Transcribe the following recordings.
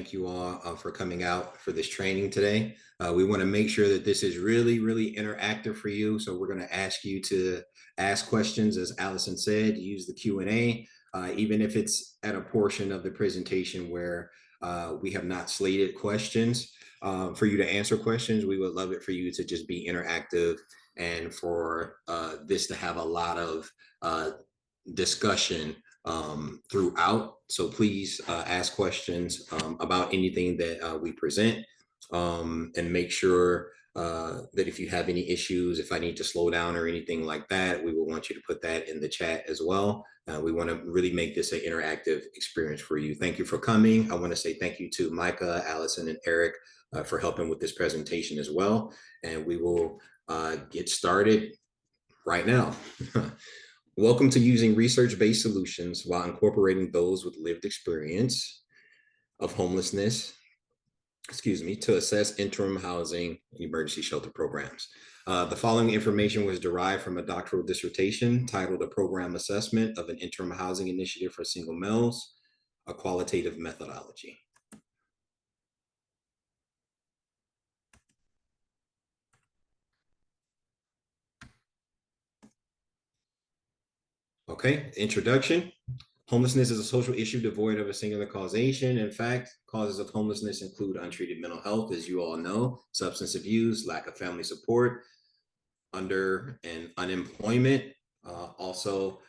thank you all for coming out for this training today. We want to make sure that this is really, really interactive for you. So we're going to ask you to ask questions, as Allison said, use the Q&A, even if it's at a portion of the presentation where we have not slated questions for you to answer questions. We would love it for you to just be interactive and for this to have a lot of discussion throughout. So please ask questions about anything that we present, and make sure that if you have any issues, if I need to slow down or anything like that, we will want you to put that in the chat as well. We want to really make this an interactive experience for you. Thank you for coming. I want to say thank you to Micah, Allison, and Eric for helping with this presentation as well. And we will get started right now. Welcome to using research-based solutions while incorporating those with lived experience of homelessness, to assess interim housing and emergency shelter programs. The following information was derived from a doctoral dissertation titled "A Program Assessment of an Interim Housing Initiative for Single Males, a Qualitative Methodology." Okay, introduction. Homelessness is a social issue devoid of a singular causation. In fact, causes of homelessness include untreated mental health, as you all know, substance abuse, lack of family support, under and unemployment. Also,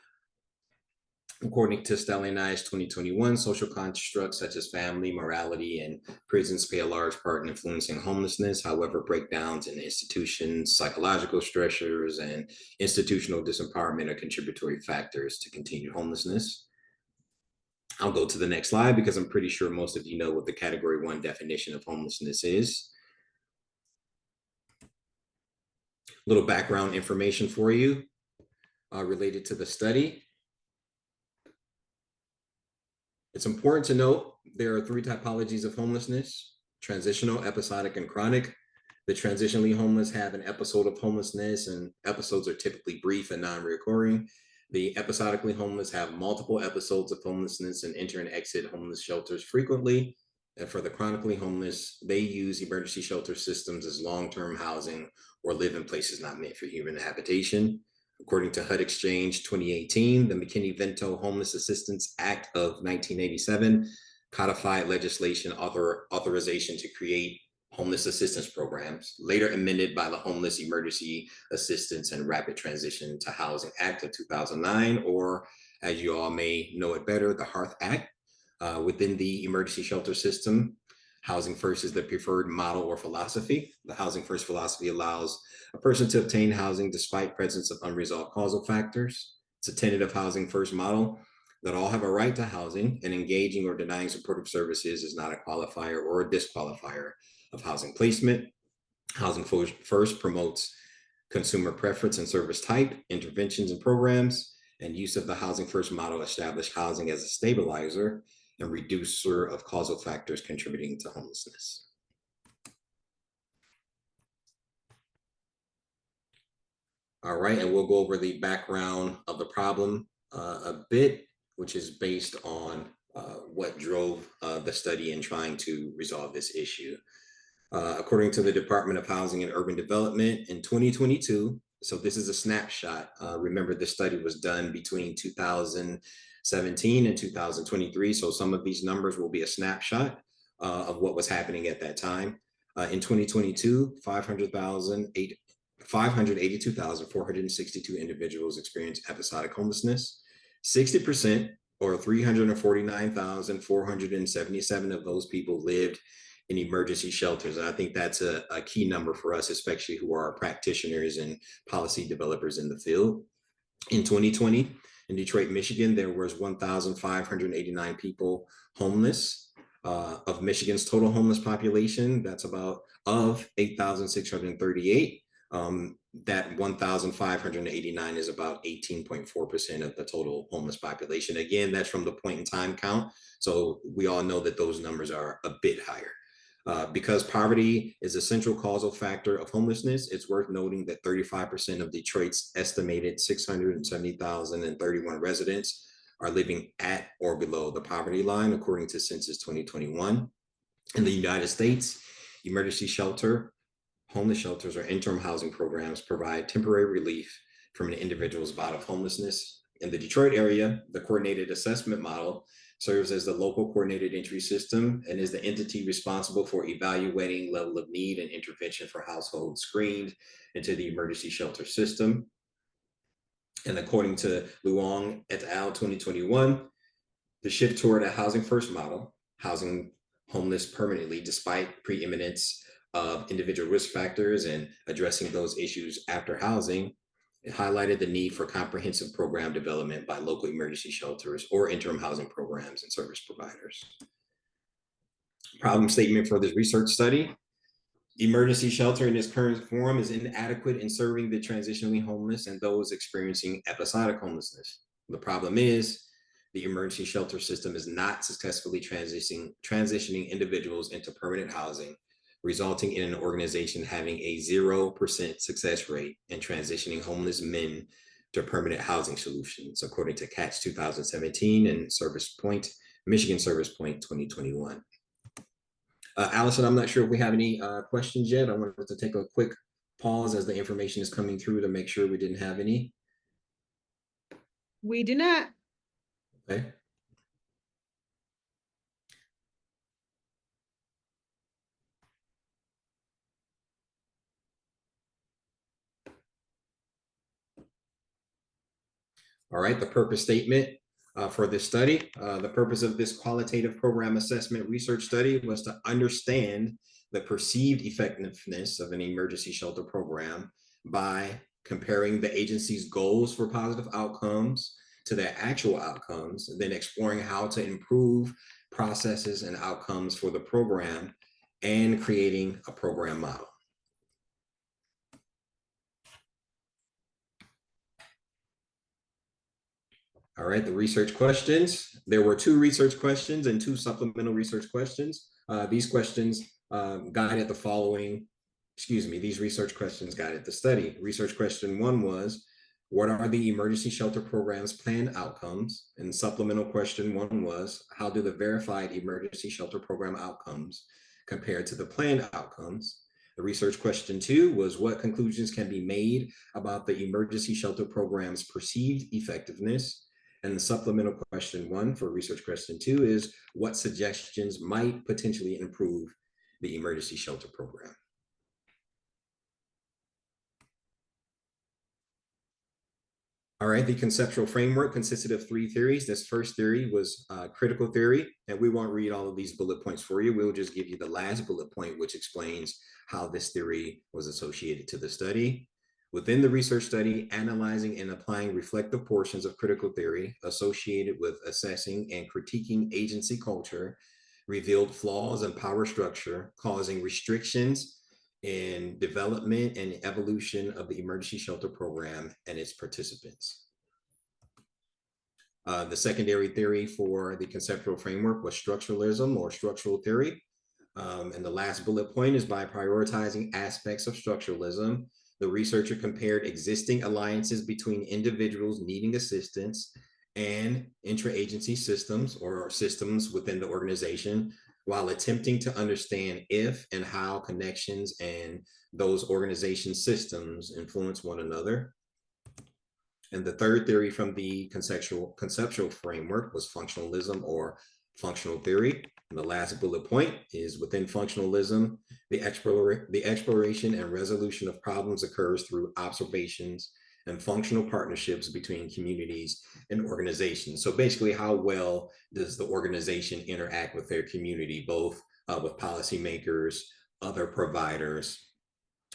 according to Stellani's 2021, social constructs such as family, morality, and prisons play a large part in influencing homelessness. However, breakdowns in institutions, psychological stressors, and institutional disempowerment are contributory factors to continued homelessness. I'll go to the next slide because I'm pretty sure most of you know what the Category 1 definition of homelessness is. A little background information for you related to the study. It's important to note there are three typologies of homelessness: transitional, episodic, and chronic. The transitionally homeless have an episode of homelessness, and episodes are typically brief and non-recurring. The episodically homeless have multiple episodes of homelessness and enter and exit homeless shelters frequently. And for the chronically homeless, they use emergency shelter systems as long-term housing or live in places not meant for human habitation. According to HUD Exchange 2018, the McKinney-Vento Homeless Assistance Act of 1987 codified legislation authorization to create homeless assistance programs, later amended by the Homeless Emergency Assistance and Rapid Transition to Housing Act of 2009, or as you all may know it better, the HARTH Act. Within the emergency shelter system, Housing First is the preferred model or philosophy. The Housing First philosophy allows a person to obtain housing despite presence of unresolved causal factors. It's a tentative Housing First model that all have a right to housing, and engaging or denying supportive services is not a qualifier or a disqualifier of housing placement. Housing First promotes consumer preference and service type, interventions and programs, and use of the Housing First model establish housing as a stabilizer and reducer of causal factors contributing to homelessness. All right, and we'll go over the background of the problem a bit, which is based on what drove the study in trying to resolve this issue. According to the Department of Housing and Urban Development in 2022, so this is a snapshot. Remember, the study was done between 2017 and 2023, so some of these numbers will be a snapshot of what was happening at that time. In 2022, 582,462 individuals experienced episodic homelessness. 60%, or 349,477 of those people lived in emergency shelters. And I think that's a key number for us, especially who are practitioners and policy developers in the field. In 2020, in Detroit, Michigan, there was 1,589 people homeless. Of Michigan's total homeless population, that's about of 8,638. That 1,589 is about 18.4% of the total homeless population. Again, that's from the point in time count. So we all know that those numbers are a bit higher. Because poverty is a central causal factor of homelessness, it's worth noting that 35% of Detroit's estimated 670,031 residents are living at or below the poverty line, according to Census 2021. In the United States, emergency shelter, homeless shelters, or interim housing programs provide temporary relief from an individual's bout of homelessness. In the Detroit area, the coordinated assessment model serves as the local coordinated entry system and is the entity responsible for evaluating level of need and intervention for households screened into the emergency shelter system. And according to Luong et al. 2021, the shift toward a housing first model, housing homeless permanently despite preeminence of individual risk factors and addressing those issues after housing, it highlighted the need for comprehensive program development by local emergency shelters or interim housing programs and service providers. Problem statement for this research study: emergency shelter in its current form is inadequate in serving the transitionally homeless and those experiencing episodic homelessness. The problem is the emergency shelter system is not successfully transitioning individuals into permanent housing, resulting in an organization having a 0% success rate in transitioning homeless men to permanent housing solutions, according to Catch 2017 and Michigan Service Point 2021. Allison, I'm not sure if we have any questions yet. I wanted to take a quick pause as the information is coming through to make sure we didn't have any. We do not. Okay. All right, the purpose statement for this study. The purpose of this qualitative program assessment research study was to understand the perceived effectiveness of an emergency shelter program by comparing the agency's goals for positive outcomes to their actual outcomes, and then exploring how to improve processes and outcomes for the program and creating a program model. All right, the research questions. There were 2 research questions and 2 supplemental research questions. These questions guided the following, these research questions guided the study. Research question 1 was, what are the emergency shelter program's planned outcomes? And supplemental question 1 was, how do the verified emergency shelter program outcomes compare to the planned outcomes? The research question 2 was, what conclusions can be made about the emergency shelter program's perceived effectiveness? And the supplemental question 1 for research question 2 is, what suggestions might potentially improve the emergency shelter program? All right, the conceptual framework consisted of 3 theories. This first theory was critical theory, and we won't read all of these bullet points for you. We'll just give you the last bullet point, which explains how this theory was associated to the study. Within the research study, analyzing and applying reflective portions of critical theory associated with assessing and critiquing agency culture revealed flaws in power structure, causing restrictions in development and evolution of the emergency shelter program and its participants. The secondary theory for the conceptual framework was structuralism or structural theory. And the last bullet point is, by prioritizing aspects of structuralism, the researcher compared existing alliances between individuals needing assistance and intra-agency systems or systems within the organization, while attempting to understand if and how connections and those organization systems influence one another. And the third theory from the conceptual framework was functionalism or functional theory. And the last bullet point is, within functionalism, the exploration and resolution of problems occurs through observations and functional partnerships between communities and organizations. So basically, how well does the organization interact with their community, both with policymakers, other providers,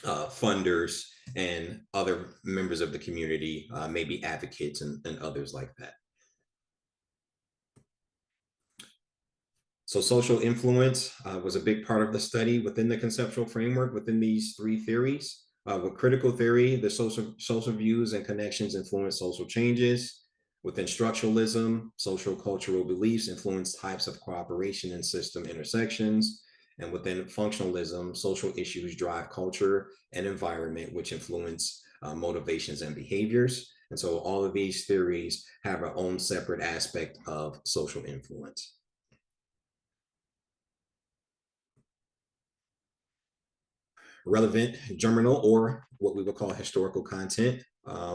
funders, and other members of the community, maybe advocates and others like that. So social influence was a big part of the study within the conceptual framework, within these 3 theories. With critical theory, the social views and connections influence social changes. Within structuralism, social cultural beliefs influence types of cooperation and system intersections. And within functionalism, social issues drive culture and environment, which influence motivations and behaviors. And so all of these theories have their own separate aspect of social influence. relevant journal or what we would call historical content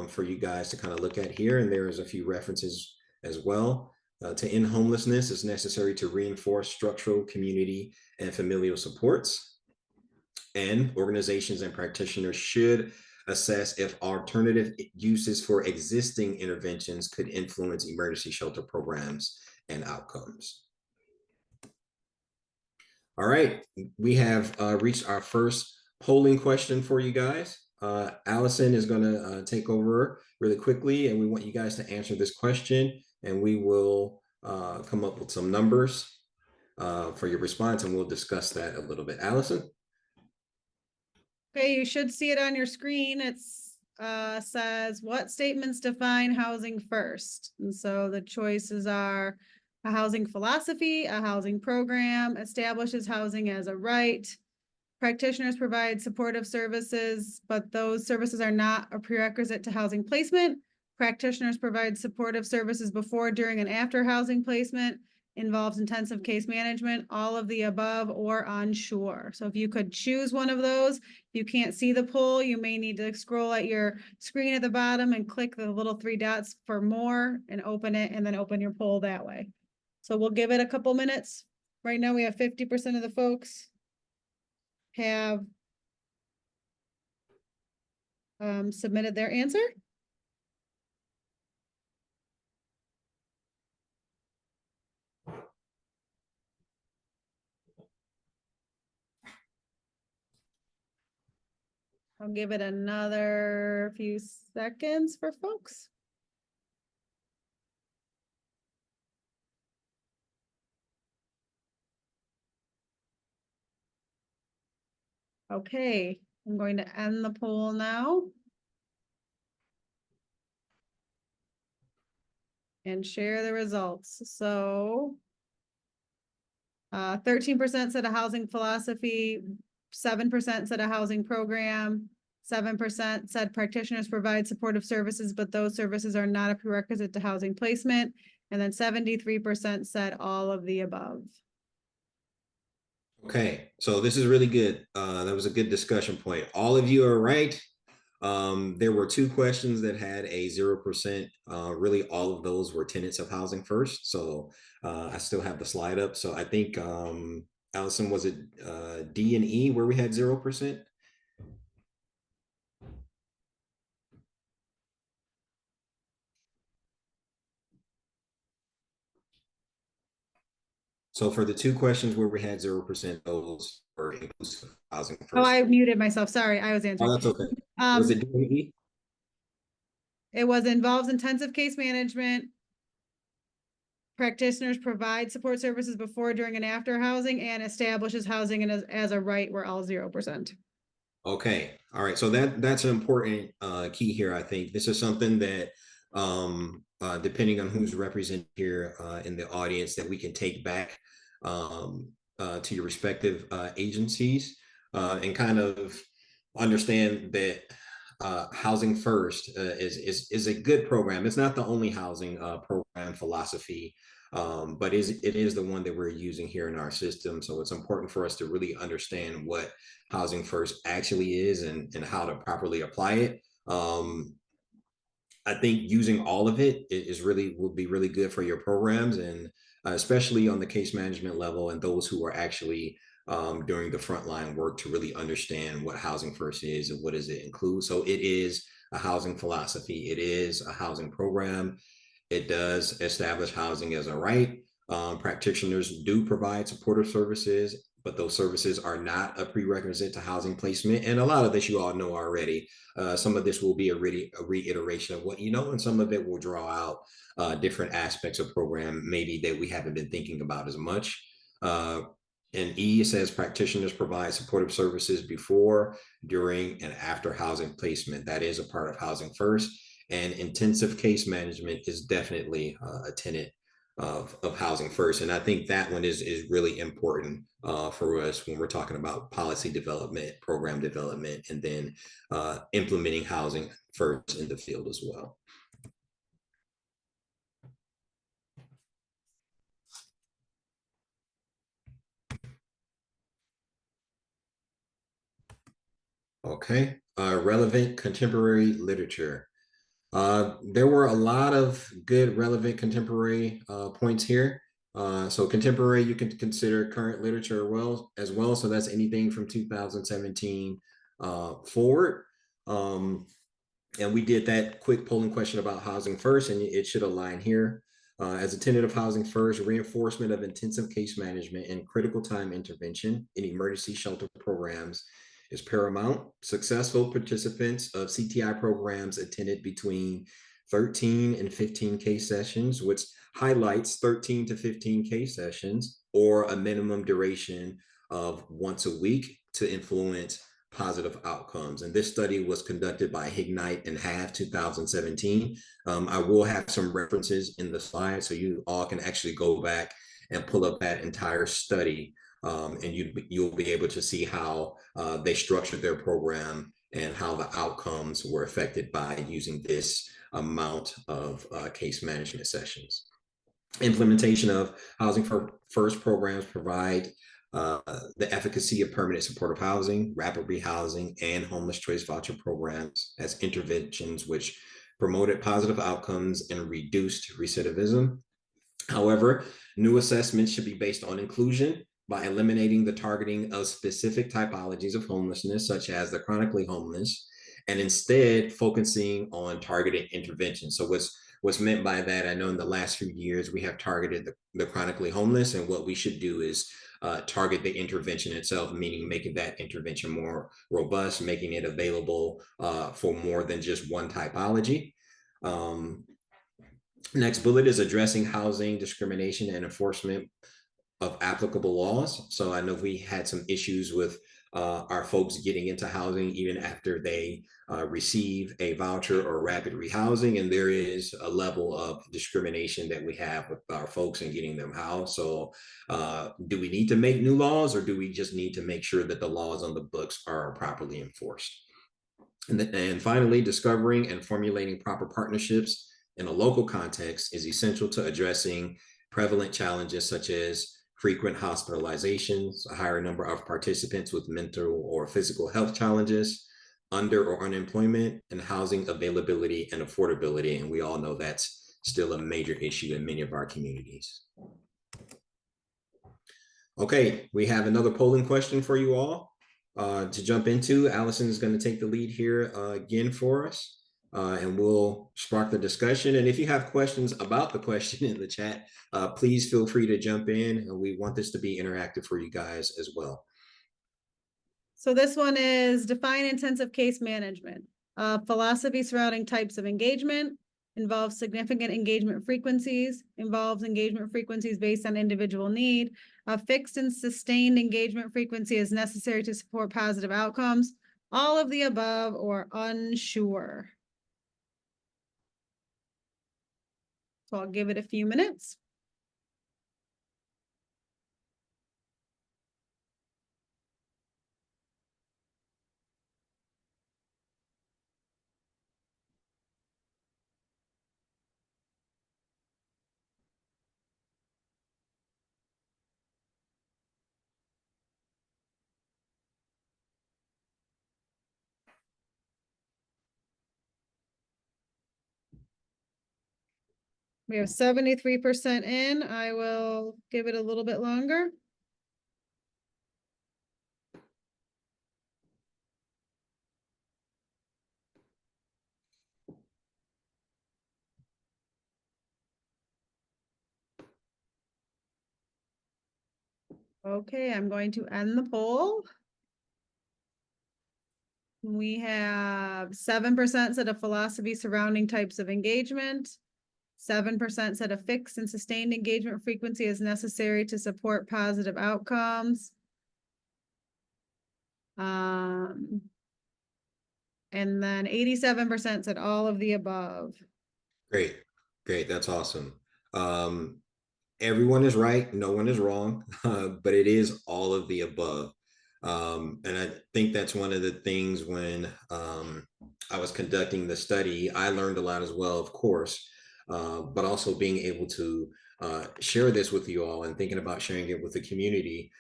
for you guys to kind of look at here. And there's a few references as well. To end homelessness, it's necessary to reinforce structural, community, and familial supports. And organizations and practitioners should assess if alternative uses for existing interventions could influence emergency shelter programs and outcomes. All right, we have reached our first polling question for you guys. Allison is going to take over really quickly, and we want you guys to answer this question, and we will come up with some numbers for your response, and we'll discuss that a little bit. Allison? Okay, you should see it on your screen. It's says, what statements define housing first? And so the choices are a housing philosophy, a housing program, establishes housing as a right, practitioners provide supportive services, but those services are not a prerequisite to housing placement. Practitioners provide supportive services before, during, and after housing placement, involves intensive case management, all of the above, or unsure. So if you could choose one of those, if you can't see the poll, you may need to scroll at your screen at the bottom and click the little 3 dots for more and open it, and then open your poll that way. So we'll give it a couple minutes. Right now we have 50% of the folks have submitted their answer. I'll give it another few seconds for folks. Okay, I'm going to end the poll now. And share the results. So 13% said a housing philosophy, 7% said a housing program, 7% said practitioners provide supportive services, but those services are not a prerequisite to housing placement. And then 73% said all of the above. Okay, so this is really good. That was a good discussion point. All of you are right. There were 2 questions that had a 0%. Really, all of those were tenants of housing first. So I still have the slide up. So I think, Allison, was it D and E where we had 0%? So for the 2 questions where we had 0%, those were inclusive of housing first. Oh, I muted myself. Sorry, I was answering. Oh, that's okay. Was it D and E? It was involves intensive case management. Practitioners provide support services before, during, and after housing, and establishes housing as a right, were all 0%. Okay. All right. So that's an important key here. I think this is something that depending on who's represented here in the audience, that we can take back to your respective agencies and kind of understand that Housing First is a good program. It's not the only housing program philosophy, but it is the one that we're using here in our system. So it's important for us to really understand what Housing First actually is and how to properly apply it. I think using all of it is really will be really good for your programs, and especially on the case management level and those who are actually doing the frontline work to really understand what Housing First is and what does it include. So it is a housing philosophy. It is a housing program. It does establish housing as a right. Practitioners do provide supportive services, but those services are not a prerequisite to housing placement. And a lot of this you all know already. Some of this will be a reiteration of what you know, and some of it will draw out different aspects of program maybe that we haven't been thinking about as much. And E says practitioners provide supportive services before, during, and after housing placement. That is a part of Housing First. And intensive case management is definitely a tenet of Housing First. And I think that one is really important for us when we're talking about policy development, program development, and then implementing Housing First in the field as well. Okay. Relevant contemporary literature. There were a lot of good relevant contemporary points here. So contemporary, you can consider current literature as well. So that's anything from 2017 forward. Um, and we did that quick polling question about housing first, and it should align here. As a tenet of housing first, reinforcement of intensive case management and critical time intervention in emergency shelter programs is paramount. Successful participants of CTI programs attended between 13 and 15 case sessions, which highlights 13 to 15 case sessions or a minimum duration of once a week to influence positive outcomes. And this study was conducted by Hignite and Have 2017. I will have some references in the slide so you all can actually go back and pull up that entire study. And you'll be able to see how they structured their program and how the outcomes were affected by using this amount of case management sessions. Implementation of Housing First programs provide the efficacy of permanent supportive housing, rapid rehousing, and homeless choice voucher programs as interventions which promoted positive outcomes and reduced recidivism. However, new assessments should be based on inclusion by eliminating the targeting of specific typologies of homelessness, such as the chronically homeless, and instead focusing on targeted intervention. So what's meant by that, I know in the last few years we have targeted the chronically homeless, and what we should do is target the intervention itself, meaning making that intervention more robust, making it available for more than just one typology. Next bullet is addressing housing discrimination and enforcement of applicable laws. So I know we had some issues with our folks getting into housing even after they receive a voucher or rapid rehousing, and there is a level of discrimination that we have with our folks in getting them housed. So do we need to make new laws, or do we just need to make sure that the laws on the books are properly enforced? And finally, discovering and formulating proper partnerships in a local context is essential to addressing prevalent challenges such as frequent hospitalizations, a higher number of participants with mental or physical health challenges, under or unemployment, and housing availability and affordability. And we all know that's still a major issue in many of our communities. Okay, we have another polling question for you all to jump into. Allison is going to take the lead here again for us, and we'll spark the discussion. And if you have questions about the question in the chat, please feel free to jump in. And we want this to be interactive for you guys as well. So this one is define intensive case management. Philosophy surrounding types of engagement, involves significant engagement frequencies, involves engagement frequencies based on individual need. A fixed and sustained engagement frequency is necessary to support positive outcomes. All of the above or unsure. So I'll give it a few minutes. We have 73% in. I will give it a little bit longer. Okay, I'm going to end the poll. We have 7% said a philosophy surrounding types of engagement. 7% said a fixed and sustained engagement frequency is necessary to support positive outcomes. And then 87% said all of the above. Great, great, that's awesome. Everyone is right, no one is wrong, but it is all of the above. And I think that's one of the things when I was conducting the study, I learned a lot as well, of course, but also being able to share this with you all and thinking about sharing it with the community.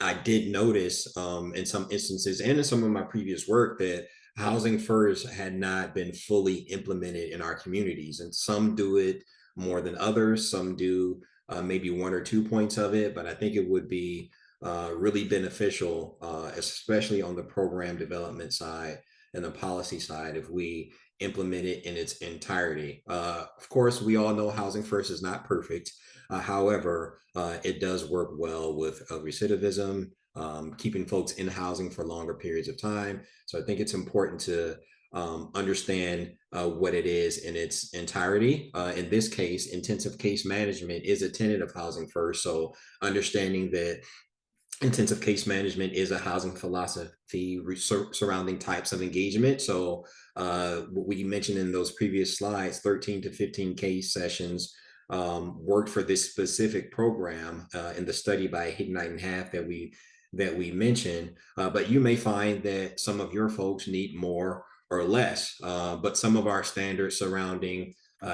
I did notice in some instances and in some of my previous work that housing first had not been fully implemented in our communities. And some do it more than others. Some do maybe 1 or 2 points of it, but I think it would be really beneficial, especially on the program development side and the policy side, if we implement it in its entirety. Of course, we all know housing first is not perfect. However, it does work well with recidivism, keeping folks in housing for longer periods of time. So I think it's important to understand what it is in its entirety. In this case, intensive case management is a tenet of housing first. So understanding that intensive case management is a housing philosophy surrounding types of engagement. So what we mentioned in those previous slides, 13 to 15 case sessions worked for this specific program in the study by Hidden Night and Half that we mentioned. But you may find that some of your folks need more or less. But some of our standards surrounding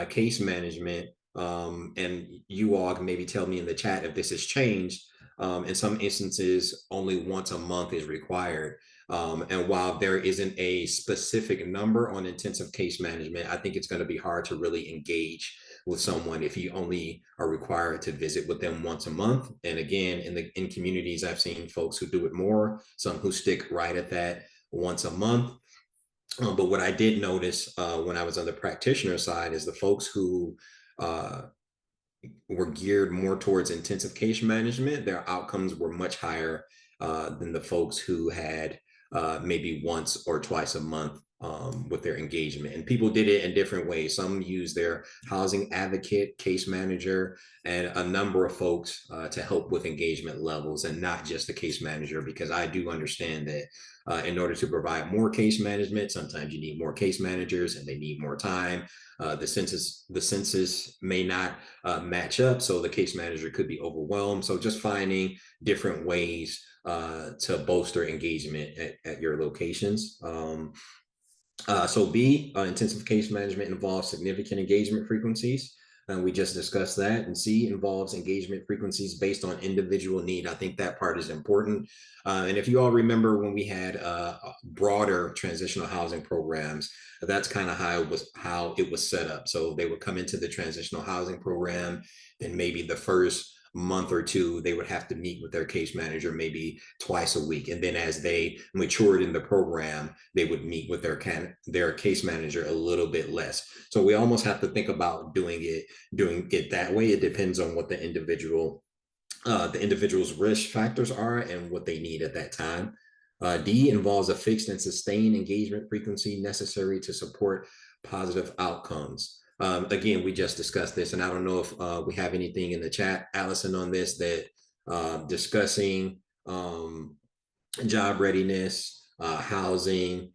case management, and you all can maybe tell me in the chat if this has changed. In some instances, only once a month is required. And while there isn't a specific number on intensive case management, I think it's going to be hard to really engage with someone if you only are required to visit with them once a month. And again, in communities, I've seen folks who do it more, some who stick right at that once a month. But what I did notice when I was on the practitioner side is the folks who uh, were geared more towards intensive case management, their outcomes were much higher than the folks who had maybe once or twice a month with their engagement. And people did it in different ways. Some used their housing advocate, case manager, and a number of folks to help with engagement levels, and not just the case manager, because I do understand that in order to provide more case management, sometimes you need more case managers and they need more time. The census may not match up, so the case manager could be overwhelmed. So just finding different ways to bolster engagement at your locations. So B, intensive case management involves significant engagement frequencies. And we just discussed that. And C involves engagement frequencies based on individual need. I think that part is important. And if you all remember when we had broader transitional housing programs, that's kind of how it was set up. So they would come into the transitional housing program, and maybe the first month or two, they would have to meet with their case manager maybe twice a week. And then as they matured in the program, they would meet with their case manager a little bit less. So we almost have to think about doing it that way. It depends on what the individual's risk factors are and what they need at that time. D involves a fixed and sustained engagement frequency necessary to support positive outcomes. Again, we just discussed this, and I don't know if we have anything in the chat, Allison, on this, that discussing job readiness, housing,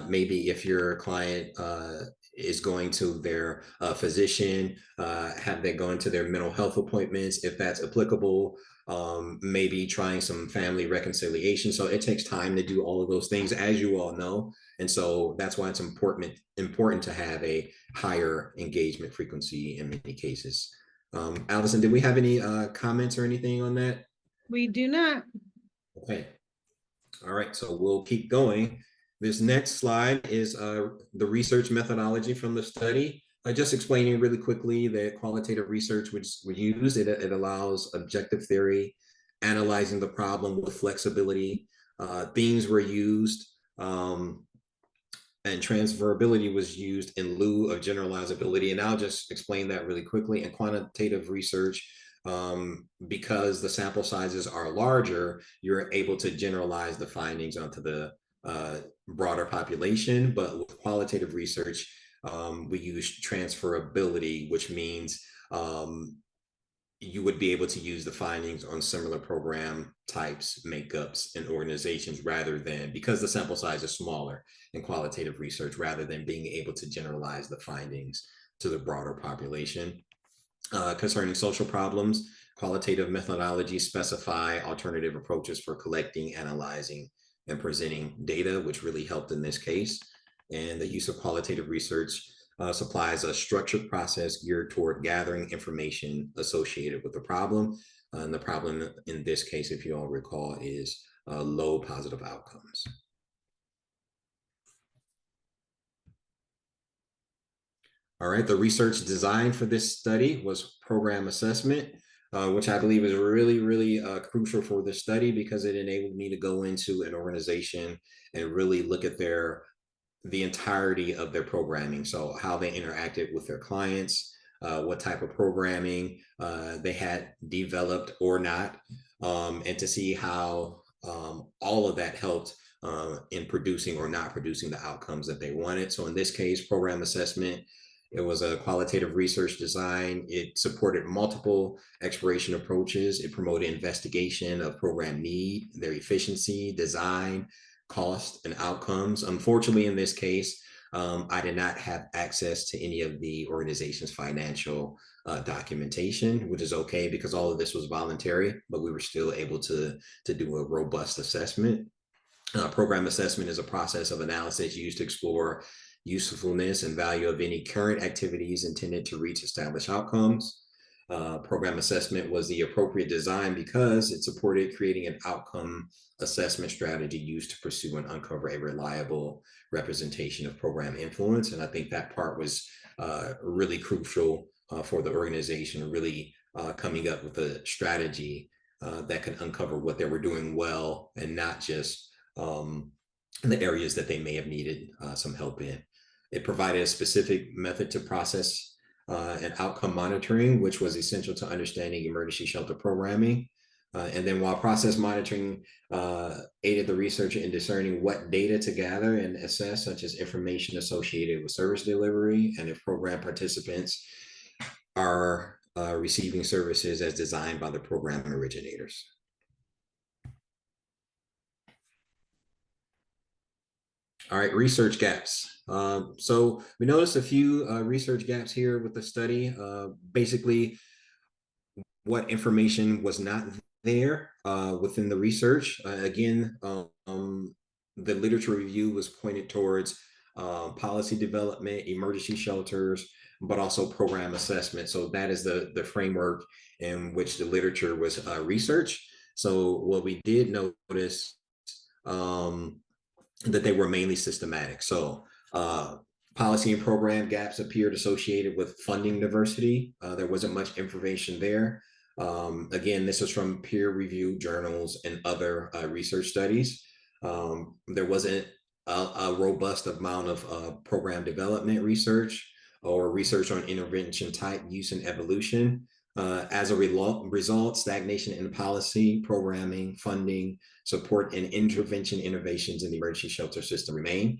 maybe if your client is going to their physician, have they gone to their mental health appointments, if that's applicable, maybe trying some family reconciliation. So it takes time to do all of those things, as you all know. And so that's why it's important to have a higher engagement frequency in many cases. Allison, did we have any comments or anything on that? We do not. Okay. All right, so we'll keep going. This next slide is the research methodology from the study. Just explaining really quickly that qualitative research which we use, it allows objective theory, analyzing the problem with flexibility. Themes were used, and transferability was used in lieu of generalizability. And I'll just explain that really quickly. In quantitative research, because the sample sizes are larger, you're able to generalize the findings onto the broader population. But with qualitative research, we use transferability, which means you would be able to use the findings on similar program types, makeups, and organizations, rather than, because the sample size is smaller in qualitative research, rather than being able to generalize the findings to the broader population. Concerning social problems, qualitative methodologies specify alternative approaches for collecting, analyzing, and presenting data, which really helped in this case. And the use of qualitative research supplies a structured process geared toward gathering information associated with the problem. And the problem in this case, if you all recall, is low positive outcomes. All right, the research design for this study was program assessment, which I believe is really crucial for this study because it enabled me to go into an organization and really look at the entirety of their programming. So how they interacted with their clients, what type of programming they had developed or not, and to see how all of that helped in producing or not producing the outcomes that they wanted. So in this case, program assessment, it was a qualitative research design. It supported multiple exploration approaches. It promoted investigation of program need, their efficiency, design, cost, and outcomes. Unfortunately, in this case, I did not have access to any of the organization's financial documentation, which is okay because all of this was voluntary, but we were still able to do a robust assessment. Program assessment is a process of analysis used to explore usefulness and value of any current activities intended to reach established outcomes. Program assessment was the appropriate design because it supported creating an outcome assessment strategy used to pursue and uncover a reliable representation of program influence. And I think that part was really crucial for the organization, really coming up with a strategy that could uncover what they were doing well and not just the areas that they may have needed some help in. It provided a specific method to process and outcome monitoring, which was essential to understanding emergency shelter programming. And then while process monitoring aided the researcher in discerning what data to gather and assess, such as information associated with service delivery and if program participants are receiving services as designed by the program originators. All right, research gaps. So we noticed a few research gaps here with the study. Basically, what information was not there within the research. Again, the literature review was pointed towards policy development, emergency shelters, but also program assessment. So that is the framework in which the literature was researched. So what we did notice that they were mainly systematic. So policy and program gaps appeared associated with funding diversity. There wasn't much information there. Again, this was from peer-reviewed journals and other research studies. There wasn't a robust amount of program development research or research on intervention type, use, and evolution. As a result, stagnation in policy, programming, funding, support, and intervention innovations in the emergency shelter system remain.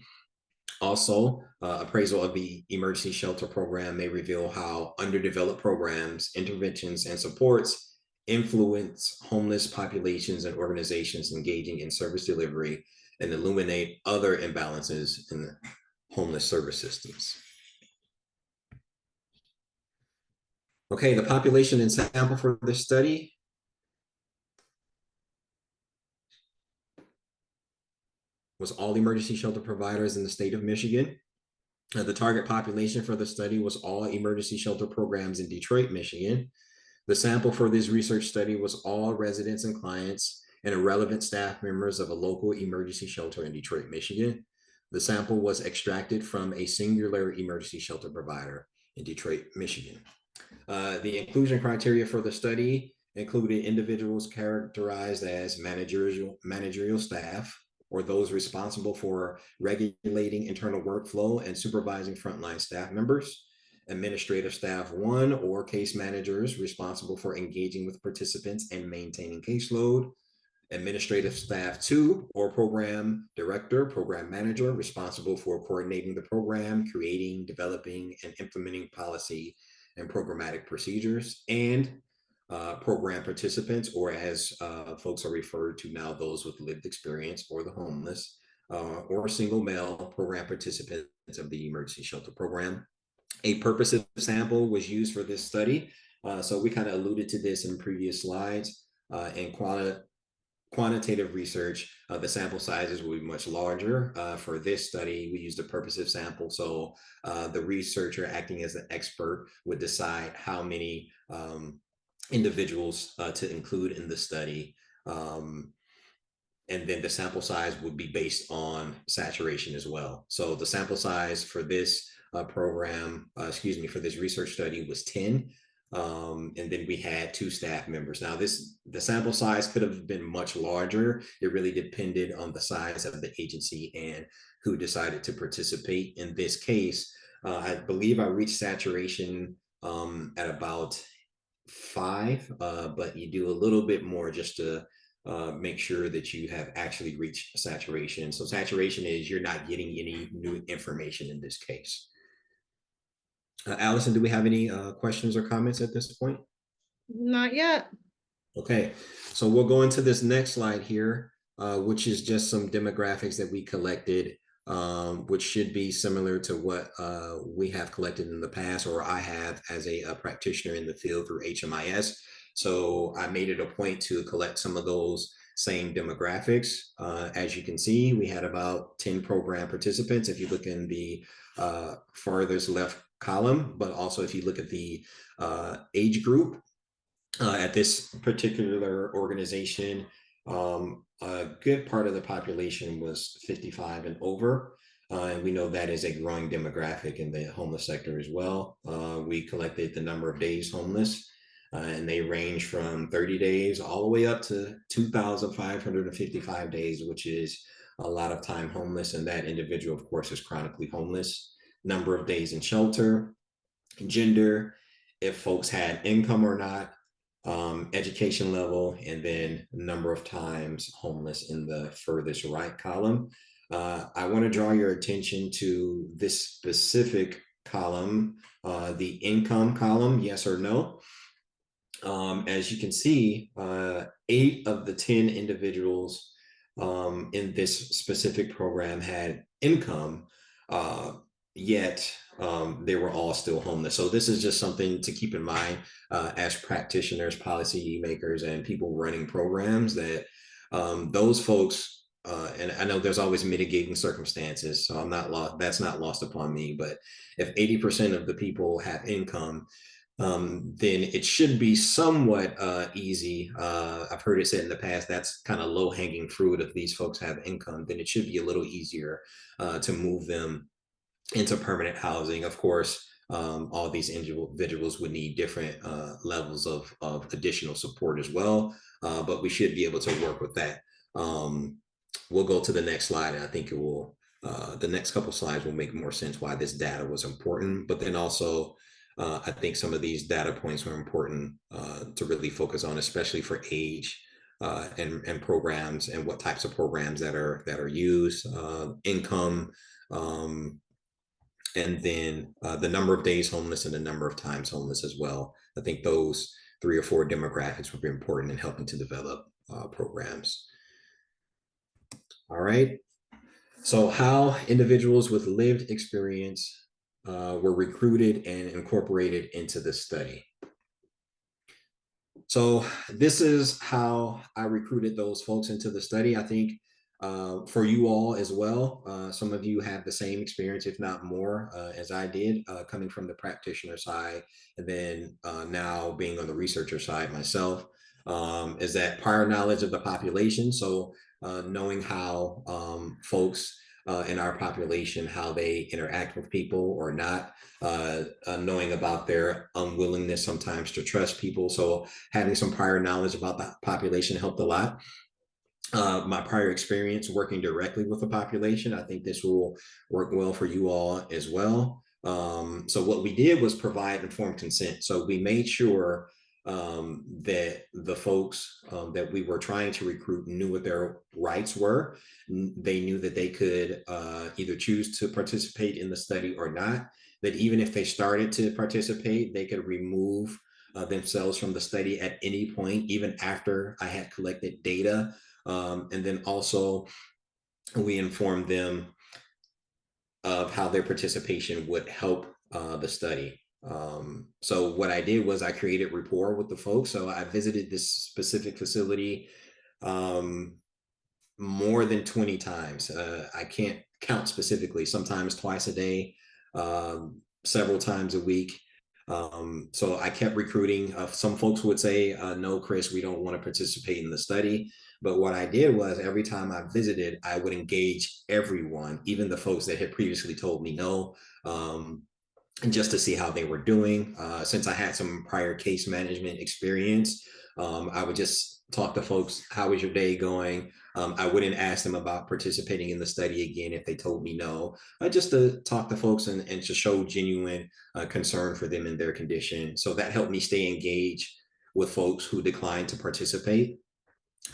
Also, appraisal of the emergency shelter program may reveal how underdeveloped programs, interventions, and supports influence homeless populations and organizations engaging in service delivery and illuminate other imbalances in the homeless service systems. Okay, the population and sample for this study was all emergency shelter providers in the state of Michigan. The target population for the study was all emergency shelter programs in Detroit, Michigan. The sample for this research study was all residents and clients and irrelevant staff members of a local emergency shelter in Detroit, Michigan. The sample was extracted from a singular emergency shelter provider in Detroit, Michigan. The inclusion criteria for the study included individuals characterized as managerial staff or those responsible for regulating internal workflow and supervising frontline staff members, administrative staff 1 or case managers responsible for engaging with participants and maintaining caseload, administrative staff 2 or program director, program manager responsible for coordinating the program, creating, developing, and implementing policy and programmatic procedures, and program participants, or as folks are referred to now, those with lived experience or the homeless, or single male program participants of the emergency shelter program. A purposive sample was used for this study. So we kind of alluded to this in previous slides. In quantitative research, the sample sizes will be much larger. For this study, we used a purposive sample. So the researcher acting as an expert would decide how many individuals to include in the study. And then the sample size would be based on saturation as well. So the sample size for this for this research study was 10. And then we had 2 staff members. Now the sample size could have been much larger. It really depended on the size of the agency and who decided to participate. In this case, I believe I reached saturation at about 5, but you do a little bit more just to make sure that you have actually reached saturation. So saturation is you're not getting any new information in this case. Allison, do we have any questions or comments at this point? Not yet. Okay, so we'll go into this next slide here, which is just some demographics that we collected, which should be similar to what we have collected in the past, or I have as a practitioner in the field through HMIS. So I made it a point to collect some of those same demographics. As you can see, we had about 10 program participants. If you look in the farthest left column, but also if you look at the age group, at this particular organization, a good part of the population was 55 and over. And we know that is a growing demographic in the homeless sector as well. We collected the number of days homeless, and they range from 30 days all the way up to 2,555 days, which is a lot of time homeless. And that individual, of course, is chronically homeless. Number of days in shelter, gender, if folks had income or not, education level, and then number of times homeless in the furthest right column. I want to draw your attention to this specific column, the income column, yes or no. As you can see, 8 of the 10 individuals in this specific program had income, yet they were all still homeless. So this is just something to keep in mind as practitioners, policy makers, and people running programs, that those folks, and I know there's always mitigating circumstances, so I'm not lost, that's not lost upon me, but if 80% of the people have income, then it should be somewhat easy. I've heard it said in the past, that's kind of low hanging fruit. If these folks have income, then it should be a little easier to move them into permanent housing. Of course, all these individuals would need different levels of additional support as well, but we should be able to work with that. We'll go to the next slide, and I think it will, the next couple slides will make more sense why this data was important, but then also I think some of these data points are important to really focus on, especially for age and programs and what types of programs that are used, income, and then the number of days homeless and the number of times homeless as well. I think those 3 or 4 demographics would be important in helping to develop programs. All right. So how individuals with lived experience were recruited and incorporated into the study. So this is how I recruited those folks into the study. I think for you all as well, some of you have the same experience, if not more, as I did, coming from the practitioner side, and then now being on the researcher side myself, is that prior knowledge of the population. So knowing how folks in our population, how they interact with people or not, knowing about their unwillingness sometimes to trust people. So having some prior knowledge about the population helped a lot. My prior experience working directly with the population, I think this will work well for you all as well. So what we did was provide informed consent. So we made sure that the folks that we were trying to recruit knew what their rights were. They knew that they could either choose to participate in the study or not, that even if they started to participate, they could remove themselves from the study at any point, even after I had collected data. And then also we informed them of how their participation would help the study. So what I did was I created rapport with the folks. So I visited this specific facility more than 20 times. I can't count specifically, sometimes twice a day, several times a week. So I kept recruiting. Some folks would say, no, Chris, we don't want to participate in the study. But what I did was every time I visited, I would engage everyone, even the folks that had previously told me no, and just to see how they were doing. Since I had some prior case management experience, I would just talk to folks, how is your day going? I wouldn't ask them about participating in the study again if they told me no, just to talk to folks and to show genuine concern for them and their condition. So that helped me stay engaged with folks who declined to participate.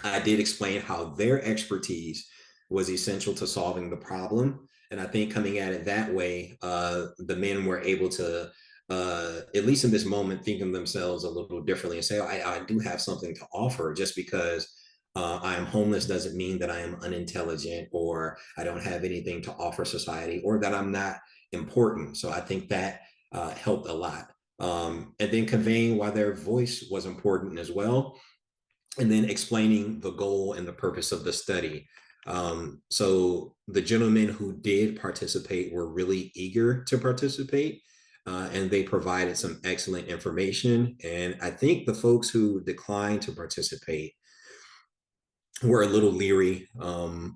I did explain how their expertise was essential to solving the problem. And I think coming at it that way, the men were able to, at least in this moment, think of themselves a little differently and say, oh, I do have something to offer. Just because I am homeless doesn't mean that I am unintelligent or I don't have anything to offer society or that I'm not important. So I think that helped a lot. And then conveying why their voice was important as well, and then explaining the goal and the purpose of the study. So the gentlemen who did participate were really eager to participate, and they provided some excellent information. And I think the folks who declined to participate were a little leery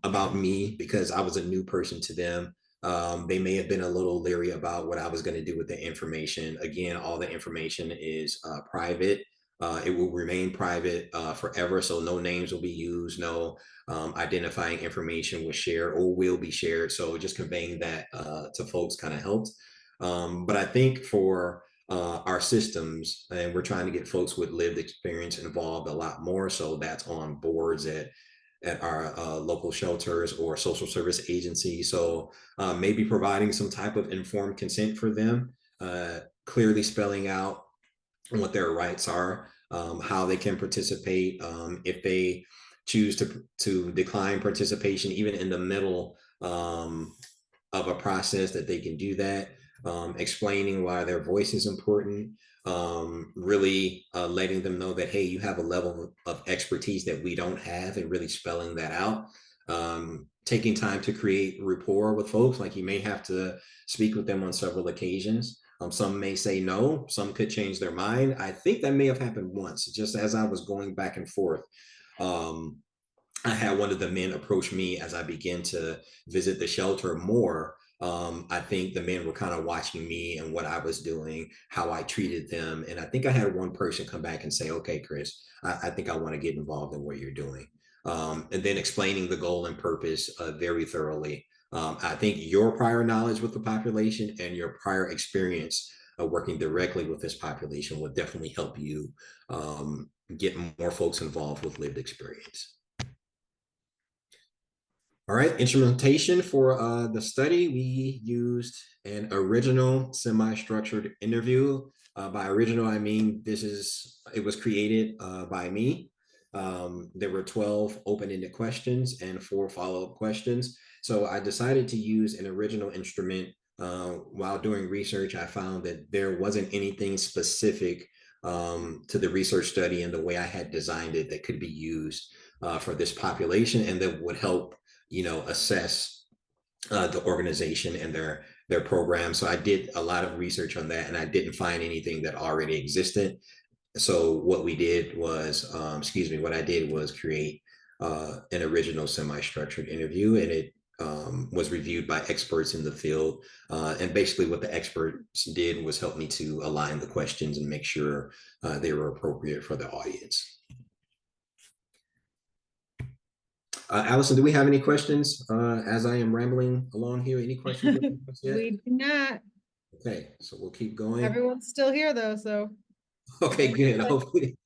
about me because I was a new person to them. They may have been a little leery about what I was going to do with the information. Again, all the information is private. It will remain private forever, so no names will be used, no identifying information was shared or will be shared. So just conveying that to folks kind of helped. But I think for our systems, and we're trying to get folks with lived experience involved a lot more. So that's on boards at our local shelters or social service agencies. So maybe providing some type of informed consent for them, clearly spelling out what their rights are, how they can participate, if they choose to decline participation, even in the middle of a process, that they can do that, explaining why their voice is important, really letting them know that, hey, you have a level of expertise that we don't have, and really spelling that out. Taking time to create rapport with folks, like you may have to speak with them on several occasions. Some may say no, some could change their mind. I think that may have happened once, just as I was going back and forth. Um, I had one of the men approach me as I began to visit the shelter more. I think the men were kind of watching me and what I was doing, how I treated them. And I think I had one person come back and say, okay, Chris, I think I want to get involved in what you're doing. And then explaining the goal and purpose very thoroughly. I think your prior knowledge with the population and your prior experience working directly with this population will definitely help you get more folks involved with lived experience. All right, instrumentation for the study, we used an original semi-structured interview. By original, I mean it was created by me. There were 12 open-ended questions and 4 follow-up questions. So I decided to use an original instrument. While doing research, I found that there wasn't anything specific to the research study and the way I had designed it that could be used for this population and that would help assess the organization and their program. So I did a lot of research on that, and I didn't find anything that already existed. So what we did was, what I did was create an original semi-structured interview, and it was reviewed by experts in the field. And basically what the experts did was help me to align the questions and make sure they were appropriate for the audience. Allison, do we have any questions as I am rambling along here? Any questions? We do not. Okay, so we'll keep going. Everyone's still here though, so. Okay, good. Hopefully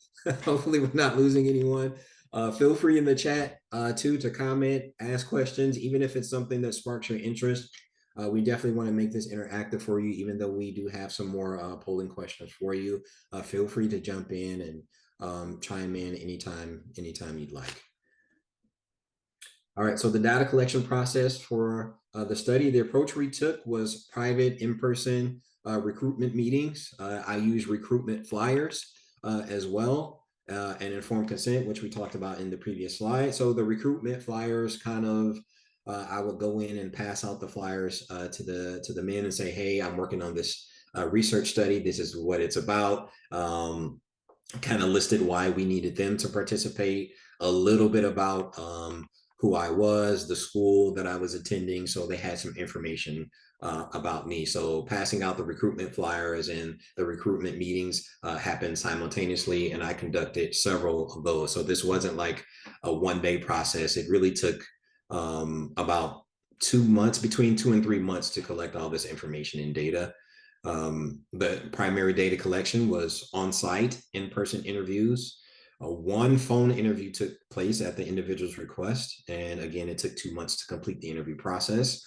we're not losing anyone. Feel free in the chat too to comment, ask questions, even if it's something that sparks your interest. We definitely want to make this interactive for you, even though we do have some more polling questions for you. Feel free to jump in and chime in anytime you'd like. All right, so the data collection process for the study, the approach we took was private in-person recruitment meetings. I use recruitment flyers as well, and informed consent, which we talked about in the previous slide. So the recruitment flyers kind of, I would go in and pass out the flyers to the men and say, hey, I'm working on this research study. This is what it's about. Kind of listed why we needed them to participate, a little bit about who I was, the school that I was attending. So they had some information about me. So passing out the recruitment flyers and the recruitment meetings happened simultaneously, and I conducted several of those. So this wasn't like a one-day process. It really took about 2 months, between 2 and 3 months, to collect all this information and data. The primary data collection was on-site, in-person interviews. One phone interview took place at the individual's request. And again, it took 2 months to complete the interview process.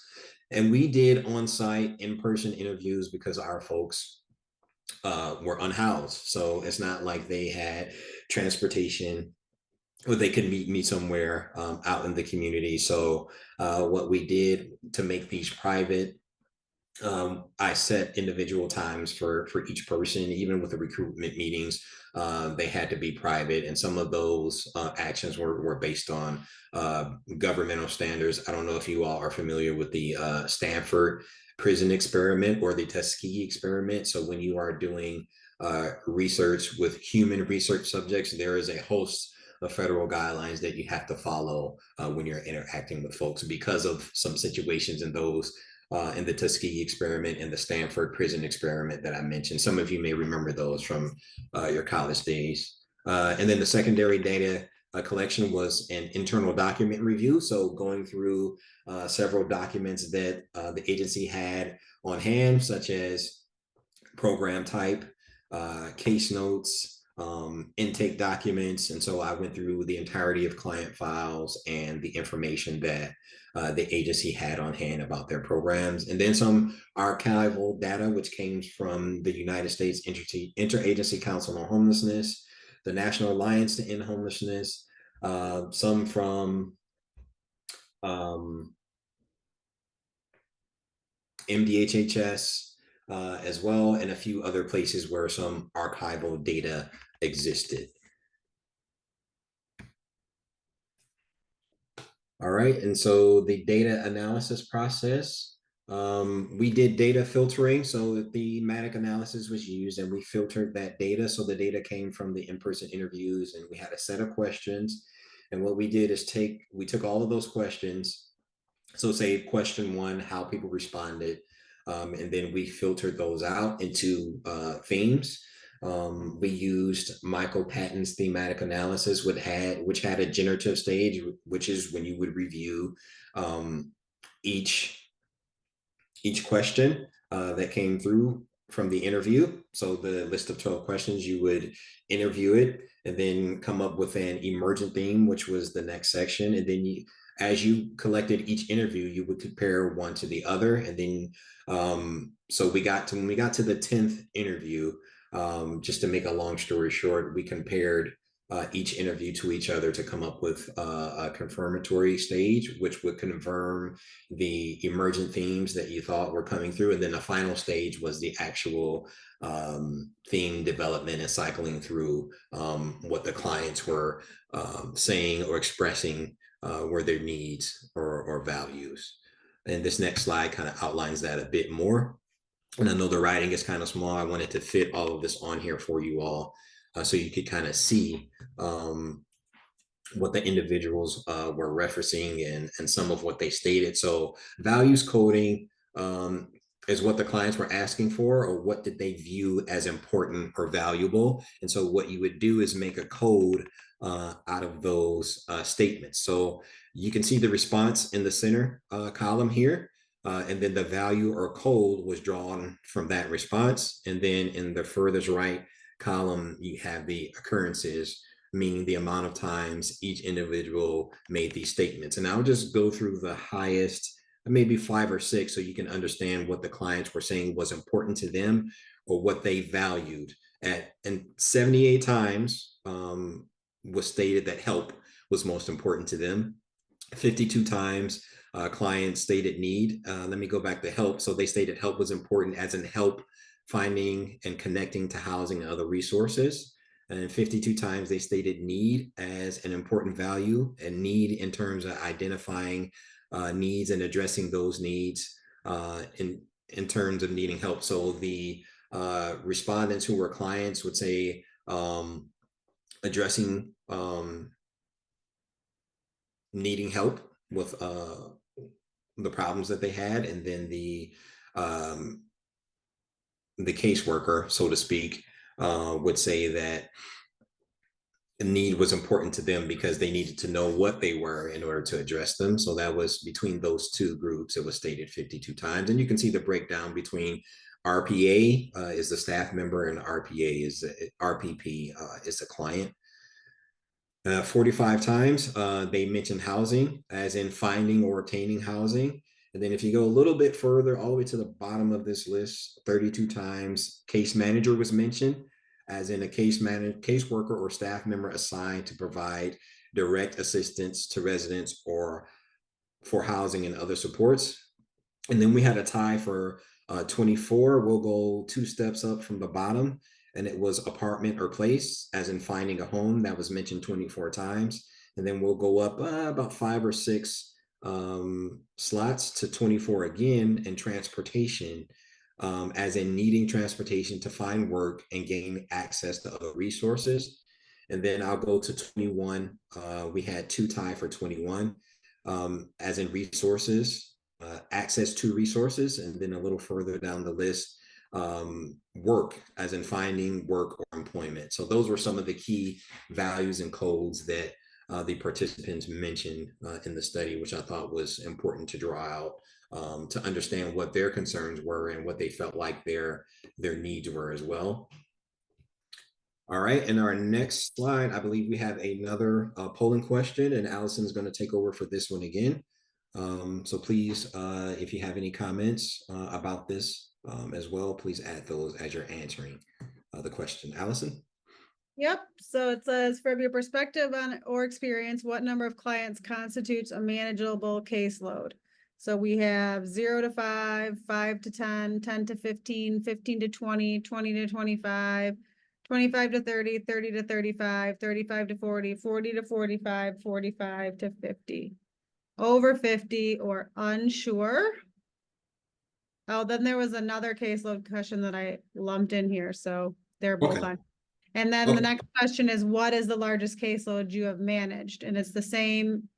And we did on-site, in-person interviews because our folks were unhoused. So it's not like they had transportation or they could meet me somewhere out in the community. So what we did to make these private, I set individual times for each person. Even with the recruitment meetings, they had to be private, and some of those actions were based on governmental standards. I don't know if you all are familiar with the Stanford prison experiment or the Tuskegee experiment. So when you are doing research with human research subjects, there is a host of federal guidelines that you have to follow when you're interacting with folks, because of some situations in those in the Tuskegee experiment and the Stanford prison experiment that I mentioned. Some of you may remember those from your college days. And then the secondary data collection was an internal document review. So going through several documents that the agency had on hand, such as program type, case notes, intake documents. And so I went through the entirety of client files and the information that the agency had on hand about their programs. And then some archival data, which came from the United States Inter-Agency Council on Homelessness, the National Alliance to End Homelessness, some from MDHHS, as well, and a few other places where some archival data existed. All right, and so the data analysis process, we did data filtering. So thematic analysis was used, and we filtered that data. So the data came from the in-person interviews, and we had a set of questions. And what we did is we took all of those questions. So say question one, how people responded, and then we filtered those out into themes. We used Michael Patton's thematic analysis, which had a generative stage, which is when you would review each question that came through from the interview. So the list of 12 questions, you would interview it and then come up with an emergent theme, which was the next section. And then as you collected each interview, you would compare one to the other. And then, so when we got to the 10th interview, just to make a long story short, we compared each interview to each other to come up with a confirmatory stage, which would confirm the emergent themes that you thought were coming through. And then the final stage was the actual theme development and cycling through what the clients were saying or expressing were their needs or values. And this next slide kind of outlines that a bit more. And I know the writing is kind of small. I wanted to fit all of this on here for you all so you could kind of see what the individuals were referencing and some of what they stated. So values coding is what the clients were asking for, or what did they view as important or valuable. And so what you would do is make a code out of those statements. So you can see the response in the center column here. And then the value or code was drawn from that response. And then in the furthest right column, you have the occurrences, meaning the amount of times each individual made these statements. And I'll just go through the highest, maybe 5 or 6, so you can understand what the clients were saying was important to them or what they valued. And 78 times was stated that help was most important to them. 52 times clients stated need. Let me go back to help. So they stated help was important, as in help finding and connecting to housing and other resources. And 52 times they stated need as an important value, and need in terms of identifying needs and addressing those needs. in terms of needing help. So the respondents who were clients would say addressing needing help with the problems that they had, and then the caseworker, so to speak, would say that the need was important to them because they needed to know what they were in order to address them. So that was between those two groups. It was stated 52 times. And you can see the breakdown between RPA is the staff member and RPA is RPP is the client. 45 times they mentioned housing, as in finding or obtaining housing. And then if you go a little bit further, all the way to the bottom of this list, 32 times case manager was mentioned, as in a caseworker or staff member assigned to provide direct assistance to residents or for housing and other supports. And then we had a tie for 24. We'll go two steps up from the bottom, and it was apartment or place, as in finding a home. That was mentioned 24 times. And then we'll go up about 5 or 6 slots to 24 again, and transportation, as in needing transportation to find work and gain access to other resources. And then I'll go to 21. We had two tie for 21, as in resources, access to resources. And then a little further down the list, work, as in finding work or employment. So those were some of the key values and codes that the participants mentioned in the study, which I thought was important to draw out, to understand what their concerns were and what they felt like their needs were as well. All right, in our next slide, I believe we have another polling question, and Allison is going to take over for this one again. So please, if you have any comments about this as well, please add those as you're answering the question. Allison? Yep, so it says, from your perspective on or experience, what number of clients constitutes a manageable caseload? So we have 0 to 5, 5 to 10, 10 to 15, 15 to 20, 20 to 25, 25 to 30, 30 to 35, 35 to 40, 40 to 45, 45 to 50. Over 50 or unsure. Oh, then there was another caseload question that I lumped in here, so they're both Okay. on. And then the next question is, what is the largest caseload you have managed? And it's the same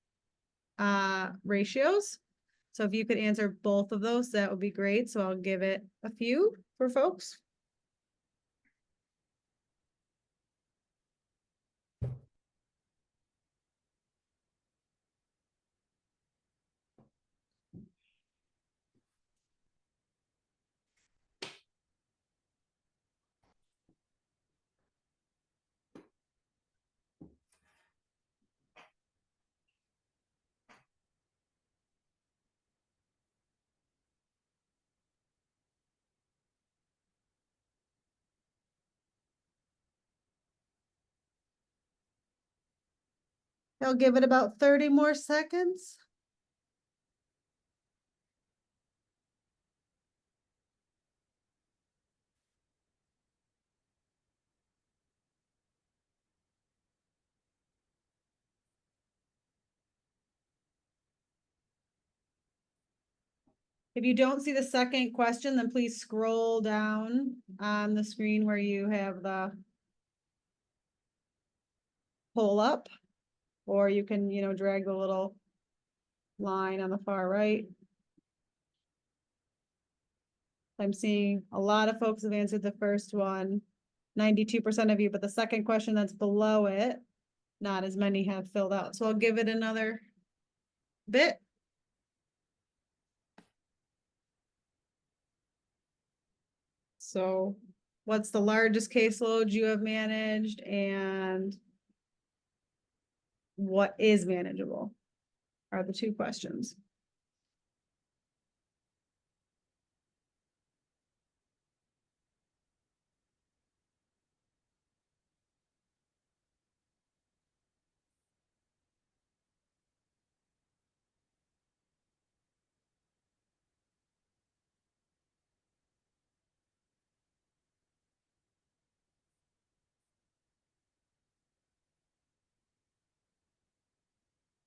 ratios. So if you could answer both of those, that would be great. So I'll give it a few for folks. I'll give it about 30 more seconds. If you don't see the second question, then please scroll down on the screen where you have the poll up, or you can, drag the little line on the far right. I'm seeing a lot of folks have answered the first one, 92% of you, but the second question that's below it, not as many have filled out. So I'll give it another bit. So what's the largest caseload you have managed, and what is manageable are the two questions.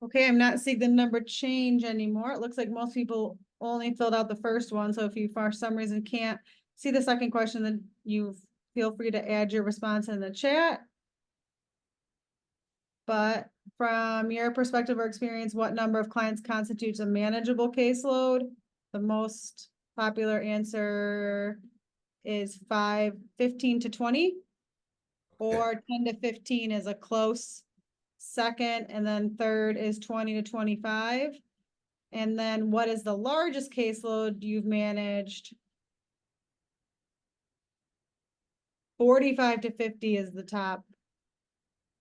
Okay, I'm not seeing the number change anymore. It looks like most people only filled out the first one, so if you for some reason can't see the second question, then you feel free to add your response in the chat. But from your perspective or experience, what number of clients constitutes a manageable caseload? The most popular answer is 15 to 20, or 10 to 15 is a close second, and then third is 20 to 25. And then what is the largest caseload you've managed? 45 to 50 is the top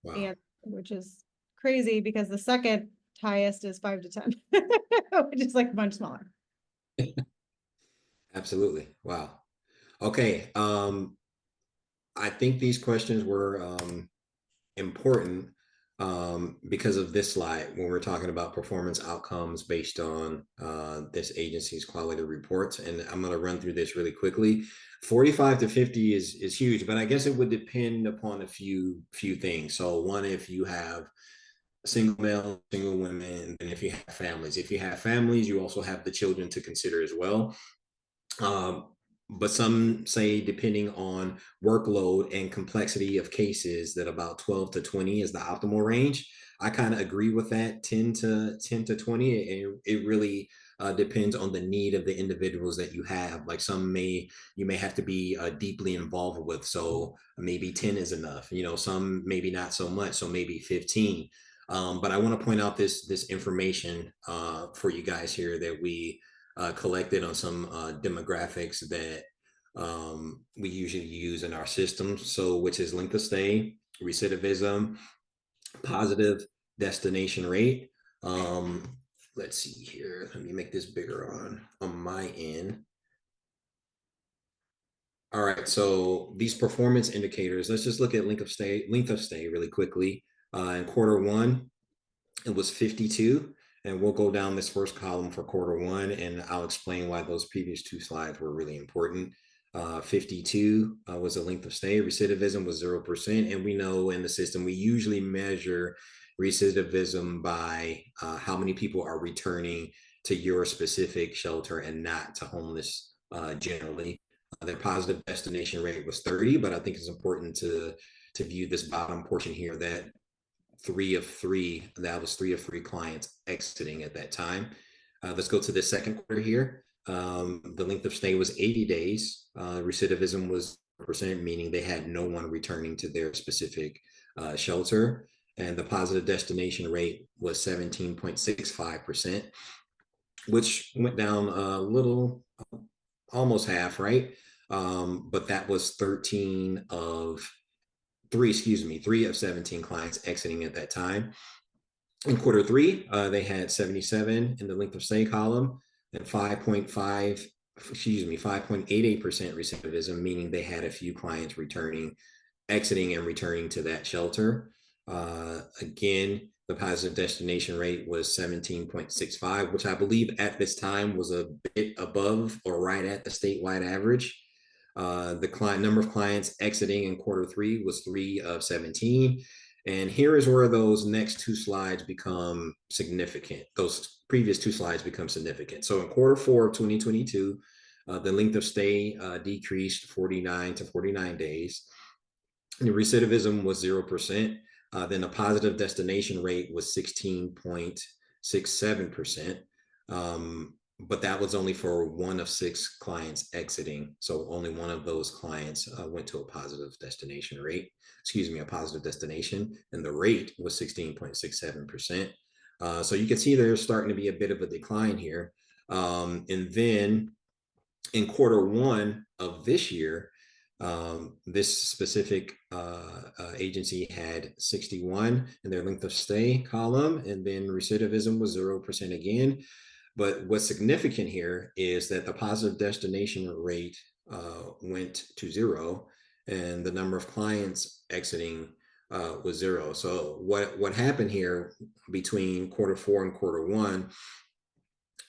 Wow. answer, which is crazy because the second highest is 5 to 10, which is like much smaller. Absolutely. Wow. Okay. I think these questions were important because of this slide when we're talking about performance outcomes based on this agency's quality reports. And I'm going to run through this really quickly. 45 to 50 is huge, but I guess it would depend upon a few things. So one, if you have single male, single women, and if you have families. If you have families, you also have the children to consider as well. Um, but some say, depending on workload and complexity of cases, that about 12 to 20 is the optimal range. I kind of agree with that. 10 to 20, and it really depends on the need of the individuals that you have. Like you may have to be deeply involved with, so maybe 10 is enough. Some maybe not so much, so maybe 15. But I want to point out this information for you guys here that we collected on some demographics that we usually use in our system. So, which is length of stay, recidivism, positive destination rate. Let's see here. Let me make this bigger on my end. All right. So these performance indicators. Let's just look at length of stay really quickly. In quarter one, it was 52. And we'll go down this first column for quarter one, and I'll explain why those previous two slides were really important. 52 was the length of stay. Recidivism was 0%. And we know in the system, we usually measure recidivism by how many people are returning to your specific shelter and not to homeless generally. Their positive destination rate was 30, but I think it's important to view this bottom portion here, that that was 3 of 3 clients exiting at that time. Let's go to the second quarter here. The length of stay was 80 days. Recidivism was percent, meaning they had no one returning to their specific shelter. And the positive destination rate was 17.65%, which went down a little, almost half, right? But that was 3 of 17 clients exiting at that time. In quarter three, they had 77 in the length of stay column and 5.88% recidivism, meaning they had a few clients exiting and returning to that shelter. Again, the positive destination rate was 17.65, which I believe at this time was a bit above or right at the statewide average. The number of clients exiting in quarter three was 3 of 17. And here is where those next two slides become significant. Those previous two slides become significant. So in quarter four of 2022, the length of stay decreased 49 to 49 days. And the recidivism was 0%. Then the positive destination rate was 16.67%. But that was only for 1 of 6 clients exiting. So only one of those clients went to a positive destination, and the rate was 16.67%. So you can see there's starting to be a bit of a decline here. And then in quarter one of this year, this specific agency had 61 in their length of stay column, and then recidivism was 0% again. But what's significant here is that the positive destination rate went to 0, and the number of clients exiting was 0. So what happened here between quarter four and quarter one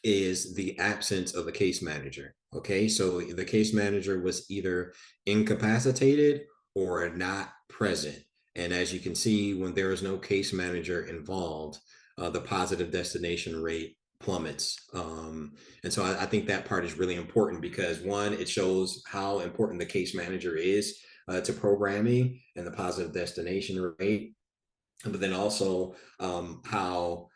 is the absence of a case manager. Okay, so the case manager was either incapacitated or not present. And as you can see, when there is no case manager involved, the positive destination rate plummets. And so I think that part is really important because one, it shows how important the case manager is to programming and the positive destination rate, but then also how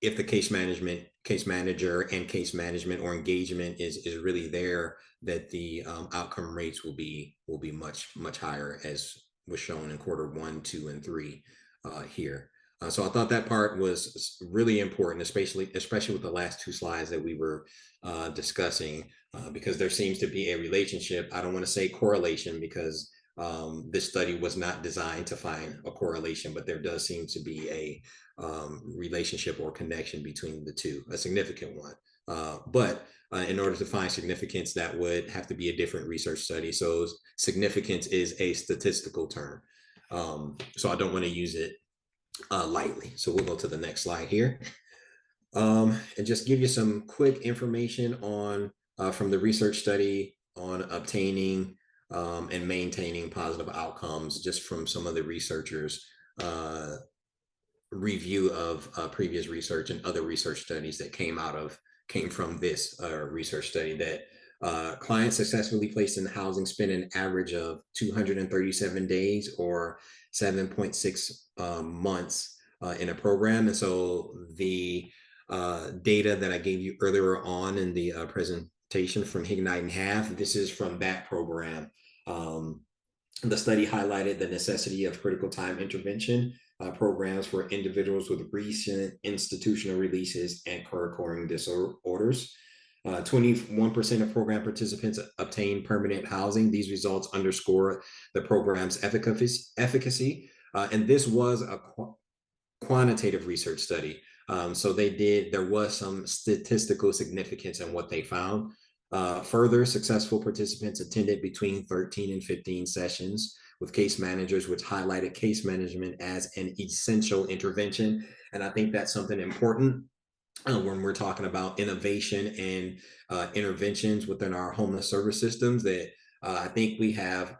if the case manager and case management or engagement is really there, that the outcome rates will be much higher, as was shown in quarter 1, 2, and 3 here. So I thought that part was really important, especially with the last 2 slides that we were discussing, because there seems to be a relationship. I don't want to say correlation because this study was not designed to find a correlation, but there does seem to be a relationship or connection between the two, a significant one. But in order to find significance, that would have to be a different research study. So significance is a statistical term. So I don't want to use it lightly. So we'll go to the next slide here. And just give you some quick information on from the research study on obtaining and maintaining positive outcomes, just from some of the researchers' review of previous research and other research studies that came from this research study, that clients successfully placed in housing spent an average of 237 days or 7.6 months in a program. And so the data that I gave you earlier on in the presentation from Ignite and Half, this is from that program. The study highlighted the necessity of critical time intervention programs for individuals with recent institutional releases and co-occurring disorders. 21% of program participants obtained permanent housing. These results underscore the program's efficacy. And this was a quantitative research study. So there was some statistical significance in what they found. Further, successful participants attended between 13 and 15 sessions with case managers, which highlighted case management as an essential intervention. And I think that's something important when we're talking about innovation and interventions within our homeless service systems, that I think we have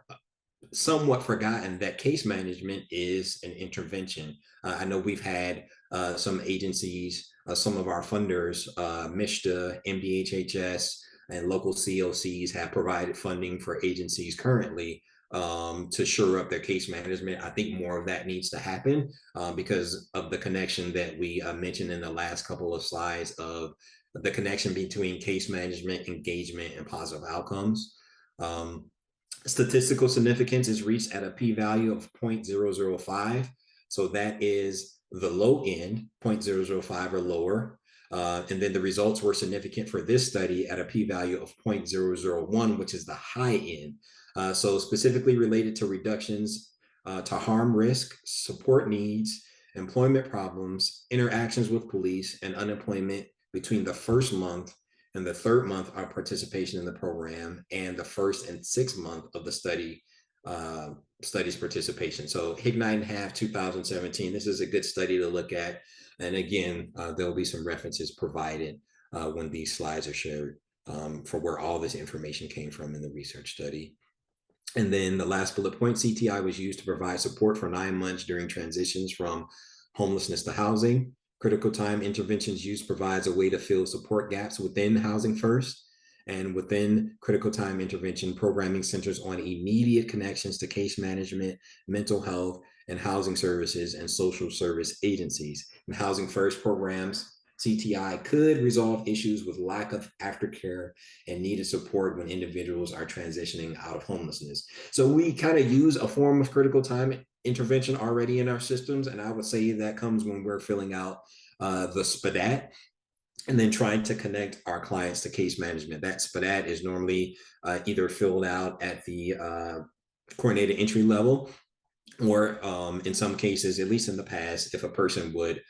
somewhat forgotten that case management is an intervention. I know we've had some agencies, some of our funders, MISTA, MDHHS, and local COCs have provided funding for agencies currently to shore up their case management. I think more of that needs to happen because of the connection that we mentioned in the last couple of slides of the connection between case management, engagement, and positive outcomes. Statistical significance is reached at a p-value of 0.005. So that is the low end, 0.005 or lower. And then the results were significant for this study at a p-value of 0.001, which is the high end. So specifically related to reductions to harm risk, support needs, employment problems, interactions with police, and unemployment between the first month and the third month of participation in the program, and the first and sixth month of the study's participation. So Ignite and Half 2017, this is a good study to look at. And again, there'll be some references provided when these slides are shared for where all this information came from in the research study. And then the last bullet point, CTI was used to provide support for 9 months during transitions from homelessness to housing. Critical time interventions use provides a way to fill support gaps within Housing First. And within critical time intervention, programming centers on immediate connections to case management, mental health, and housing services and social service agencies. In Housing First programs, CTI could resolve issues with lack of aftercare and needed support when individuals are transitioning out of homelessness. So we kind of use a form of critical time intervention already in our systems. And I would say that comes when we're filling out the SPDAT and then trying to connect our clients to case management. That SPDAT is normally either filled out at the coordinated entry level, or in some cases, at least in the past, if a person would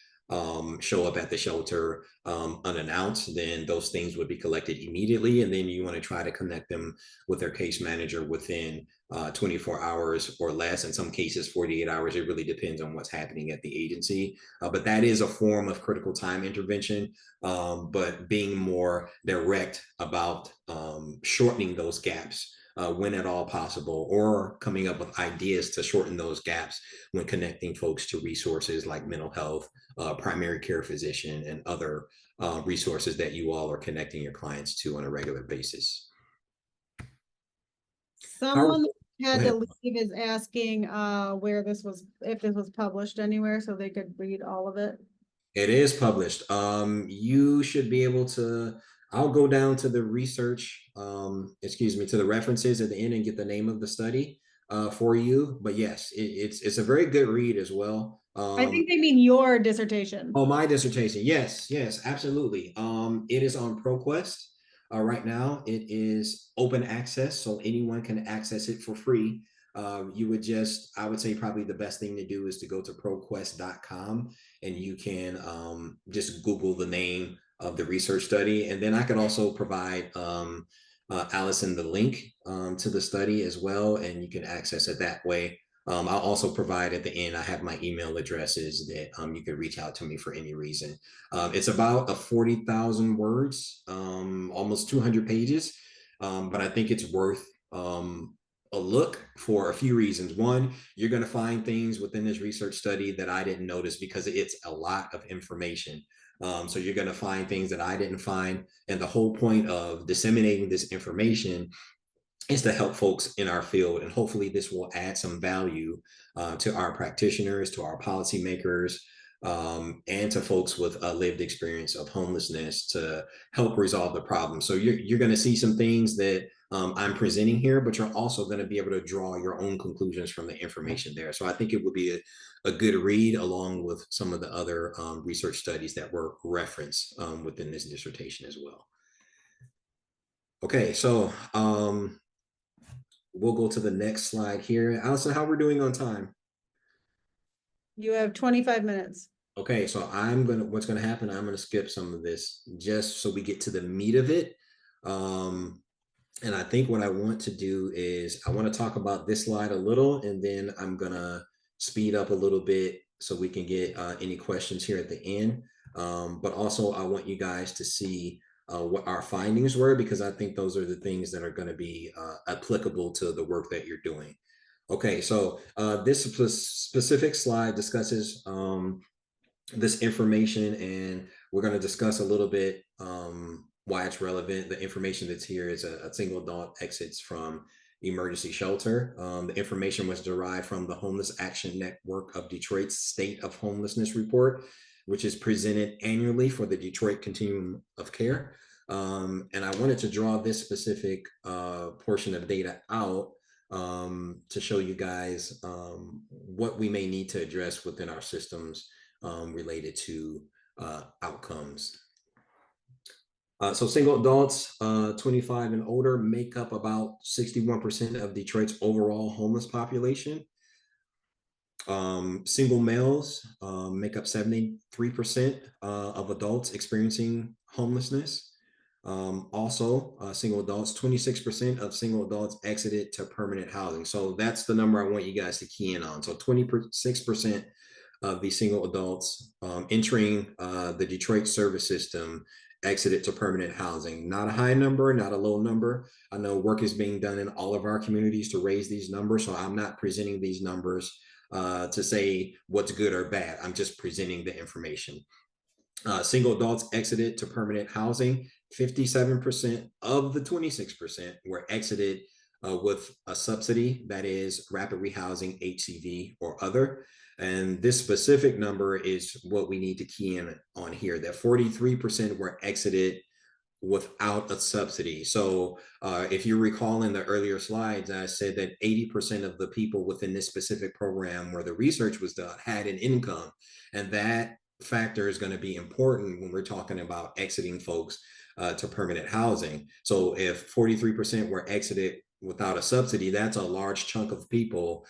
show up at the shelter unannounced, then those things would be collected immediately. And then you want to try to connect them with their case manager within 24 hours or less. In some cases, 48 hours. It really depends on what's happening at the agency. But that is a form of critical time intervention, but being more direct about shortening those gaps when at all possible, or coming up with ideas to shorten those gaps when connecting folks to resources like mental health, primary care physician, and other resources that you all are connecting your clients to on a regular basis. How, Someone go had to ahead. leave is asking where this was, if this was published anywhere so they could read all of it. It is published. You should be able to. I'll go down to the research, excuse me, to the references at the end and get the name of the study for you. But yes, it's a very good read as well. I think they mean your dissertation. Oh, my dissertation. Yes, yes, absolutely. It is on ProQuest. Right now, it is open access, so anyone can access it for free. You would just, I would say probably the best thing to do is to go to proquest.com, and you can just Google the name of the research study. And then I could also provide Allison the link to the study as well, and you can access it that way. I'll also provide at the end, I have my email addresses that you can reach out to me for any reason. It's about a 40,000 words, almost 200 pages, but I think it's worth a look for a few reasons. One, you're going to find things within this research study that I didn't notice because it's a lot of information. So you're going to find things that I didn't find. And the whole point of disseminating this information is to help folks in our field. And hopefully this will add some value to our practitioners, to our policymakers, and to folks with a lived experience of homelessness to help resolve the problem. So you're going to see some things that I'm presenting here, but you're also going to be able to draw your own conclusions from the information there. So I think it would be a good read along with some of the other research studies that were referenced within this dissertation as well. Okay, so we'll go to the next slide here. Allison, how we're doing on time? You have 25 minutes. Okay, so what's gonna happen, I'm gonna skip some of this just so we get to the meat of it. And I think what I want to do is I want to talk about this slide a little, and then I'm gonna speed up a little bit so we can get any questions here at the end. But also I want you guys to see what our findings were, because I think those are the things that are going to be applicable to the work that you're doing. Okay, so this specific slide discusses this information, and we're going to discuss a little bit why it's relevant. The information that's here is a single adult exits from emergency shelter. The information was derived from the Homeless Action Network of Detroit's State of Homelessness report, which is presented annually for the Detroit Continuum of Care. And I wanted to draw this specific portion of data out to show you guys what we may need to address within our systems related to outcomes. So single adults 25 and older make up about 61% of Detroit's overall homeless population. Single males make up 73% of adults experiencing homelessness. Also, single adults, 26% of single adults exited to permanent housing. So that's the number I want you guys to key in on. So 26% of the single adults entering the Detroit service system exited to permanent housing. Not a high number, not a low number. I know work is being done in all of our communities to raise these numbers, so I'm not presenting these numbers to say what's good or bad. I'm just presenting the information. Single adults exited to permanent housing. 57% of the 26% were exited with a subsidy, that is rapid rehousing, HCV, or other. And this specific number is what we need to key in on here, that 43% were exited without a subsidy. So if you recall in the earlier slides, I said that 80% of the people within this specific program where the research was done had an income. And that factor is going to be important when we're talking about exiting folks to permanent housing. So if 43% were exited without a subsidy, that's a large chunk of people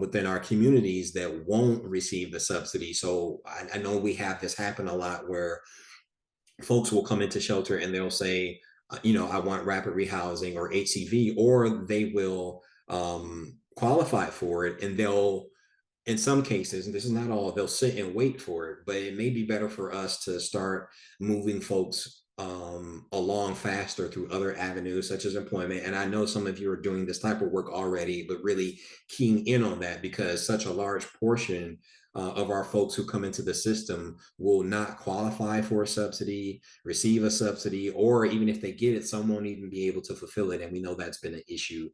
within our communities that won't receive the subsidy. So I know we have this happen a lot where folks will come into shelter and they'll say, I want rapid rehousing or HCV, or they will qualify for it, and they'll, in some cases, and this is not all, they'll sit and wait for it. But it may be better for us to start moving folks along faster through other avenues such as employment. And I know some of you are doing this type of work already, but really keying in on that because such a large portion of our folks who come into the system will not qualify for a subsidy, receive a subsidy, or even if they get it, some won't even be able to fulfill it. And we know that's been an issue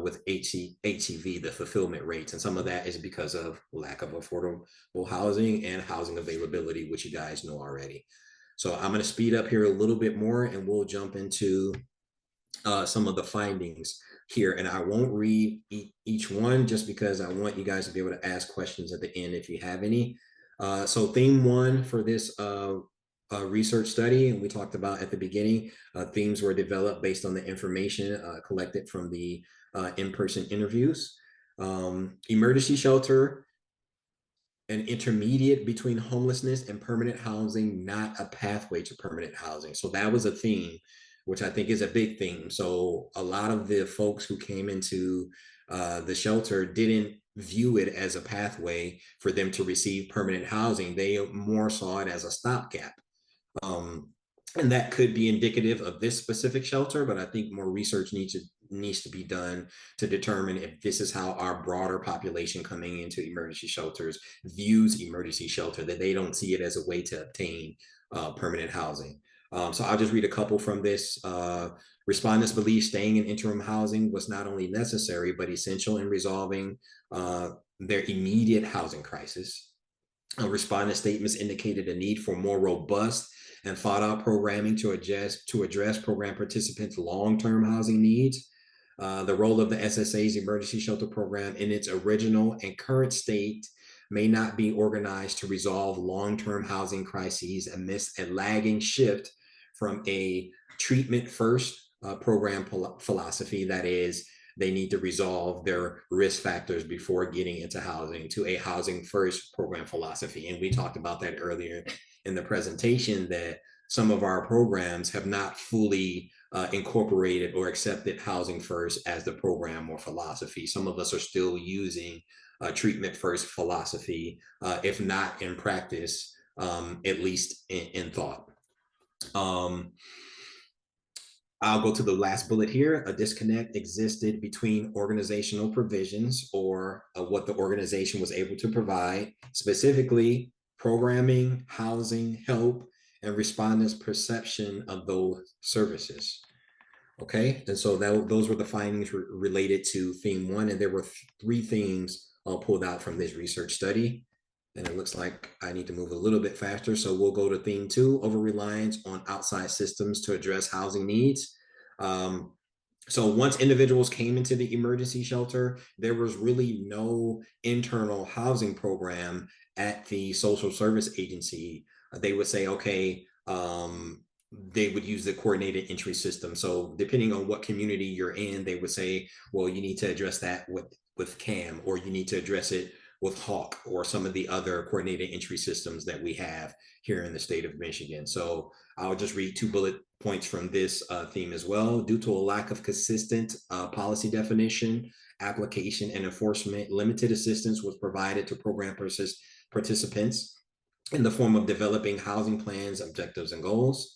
with HCV, the fulfillment rates. And some of that is because of lack of affordable housing and housing availability, which you guys know already. So I'm going to speed up here a little bit more and we'll jump into some of the findings here. And I won't read each one just because I want you guys to be able to ask questions at the end if you have any. So theme one for this research study, and we talked about at the beginning, themes were developed based on the information collected from the in-person interviews. Emergency shelter, an intermediate between homelessness and permanent housing, not a pathway to permanent housing. So that was a theme, which I think is a big theme. So a lot of the folks who came into the shelter didn't view it as a pathway for them to receive permanent housing. They more saw it as a stopgap. And that could be indicative of this specific shelter, but I think more research needs to be done to determine if this is how our broader population coming into emergency shelters views emergency shelter, that they don't see it as a way to obtain permanent housing. So I'll just read a couple from this. Respondents believe staying in interim housing was not only necessary, but essential in resolving their immediate housing crisis. Respondent statements indicated a need for more robust and thought out programming to address program participants' long-term housing needs. The role of the SSA's emergency shelter program in its original and current state may not be organized to resolve long-term housing crises amidst a lagging shift from a treatment first program philosophy, that is, they need to resolve their risk factors before getting into housing, to a housing first program philosophy. And we talked about that earlier in the presentation, that some of our programs have not fully incorporated or accepted housing first as the program or philosophy. Some of us are still using treatment first philosophy, if not in practice, at least in thought. I'll go to the last bullet here. A disconnect existed between organizational provisions, or what the organization was able to provide, specifically programming, housing, help, and respondents' perception of those services. Okay, and so those were the findings related to theme one, and there were three themes pulled out from this research study. And it looks like I need to move a little bit faster. So we'll go to theme two, over reliance on outside systems to address housing needs. So once individuals came into the emergency shelter, there was really no internal housing program at the social service agency. They would say, okay, they would use the coordinated entry system. So depending on what community you're in, they would say, well, you need to address that with CAM, or you need to address it with Hawk, or some of the other coordinated entry systems that we have here in the state of Michigan. So I'll just read 2 bullet points from this theme as well. Due to a lack of consistent policy definition, application, and enforcement, limited assistance was provided to program participants in the form of developing housing plans, objectives, and goals.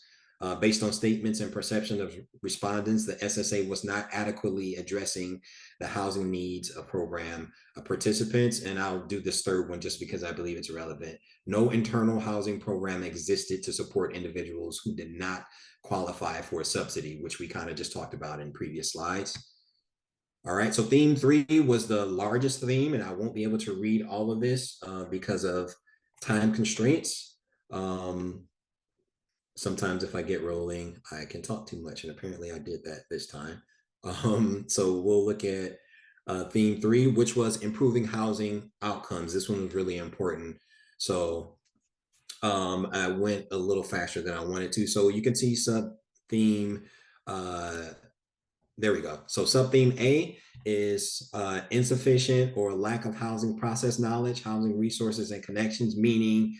Based on statements and perception of respondents, the SSA was not adequately addressing the housing needs of program participants. And I'll do this third one just because I believe it's relevant. No internal housing program existed to support individuals who did not qualify for a subsidy, which we kind of just talked about in previous slides. All right, so theme 3 was the largest theme, and I won't be able to read all of this because of time constraints. Sometimes if I get rolling, I can talk too much, and apparently I did that this time. So we'll look at theme 3, which was improving housing outcomes. This one was really important. So I went a little faster than I wanted to. So you can see sub theme, there we go. So sub theme A is insufficient or lack of housing process knowledge, housing resources and connections, meaning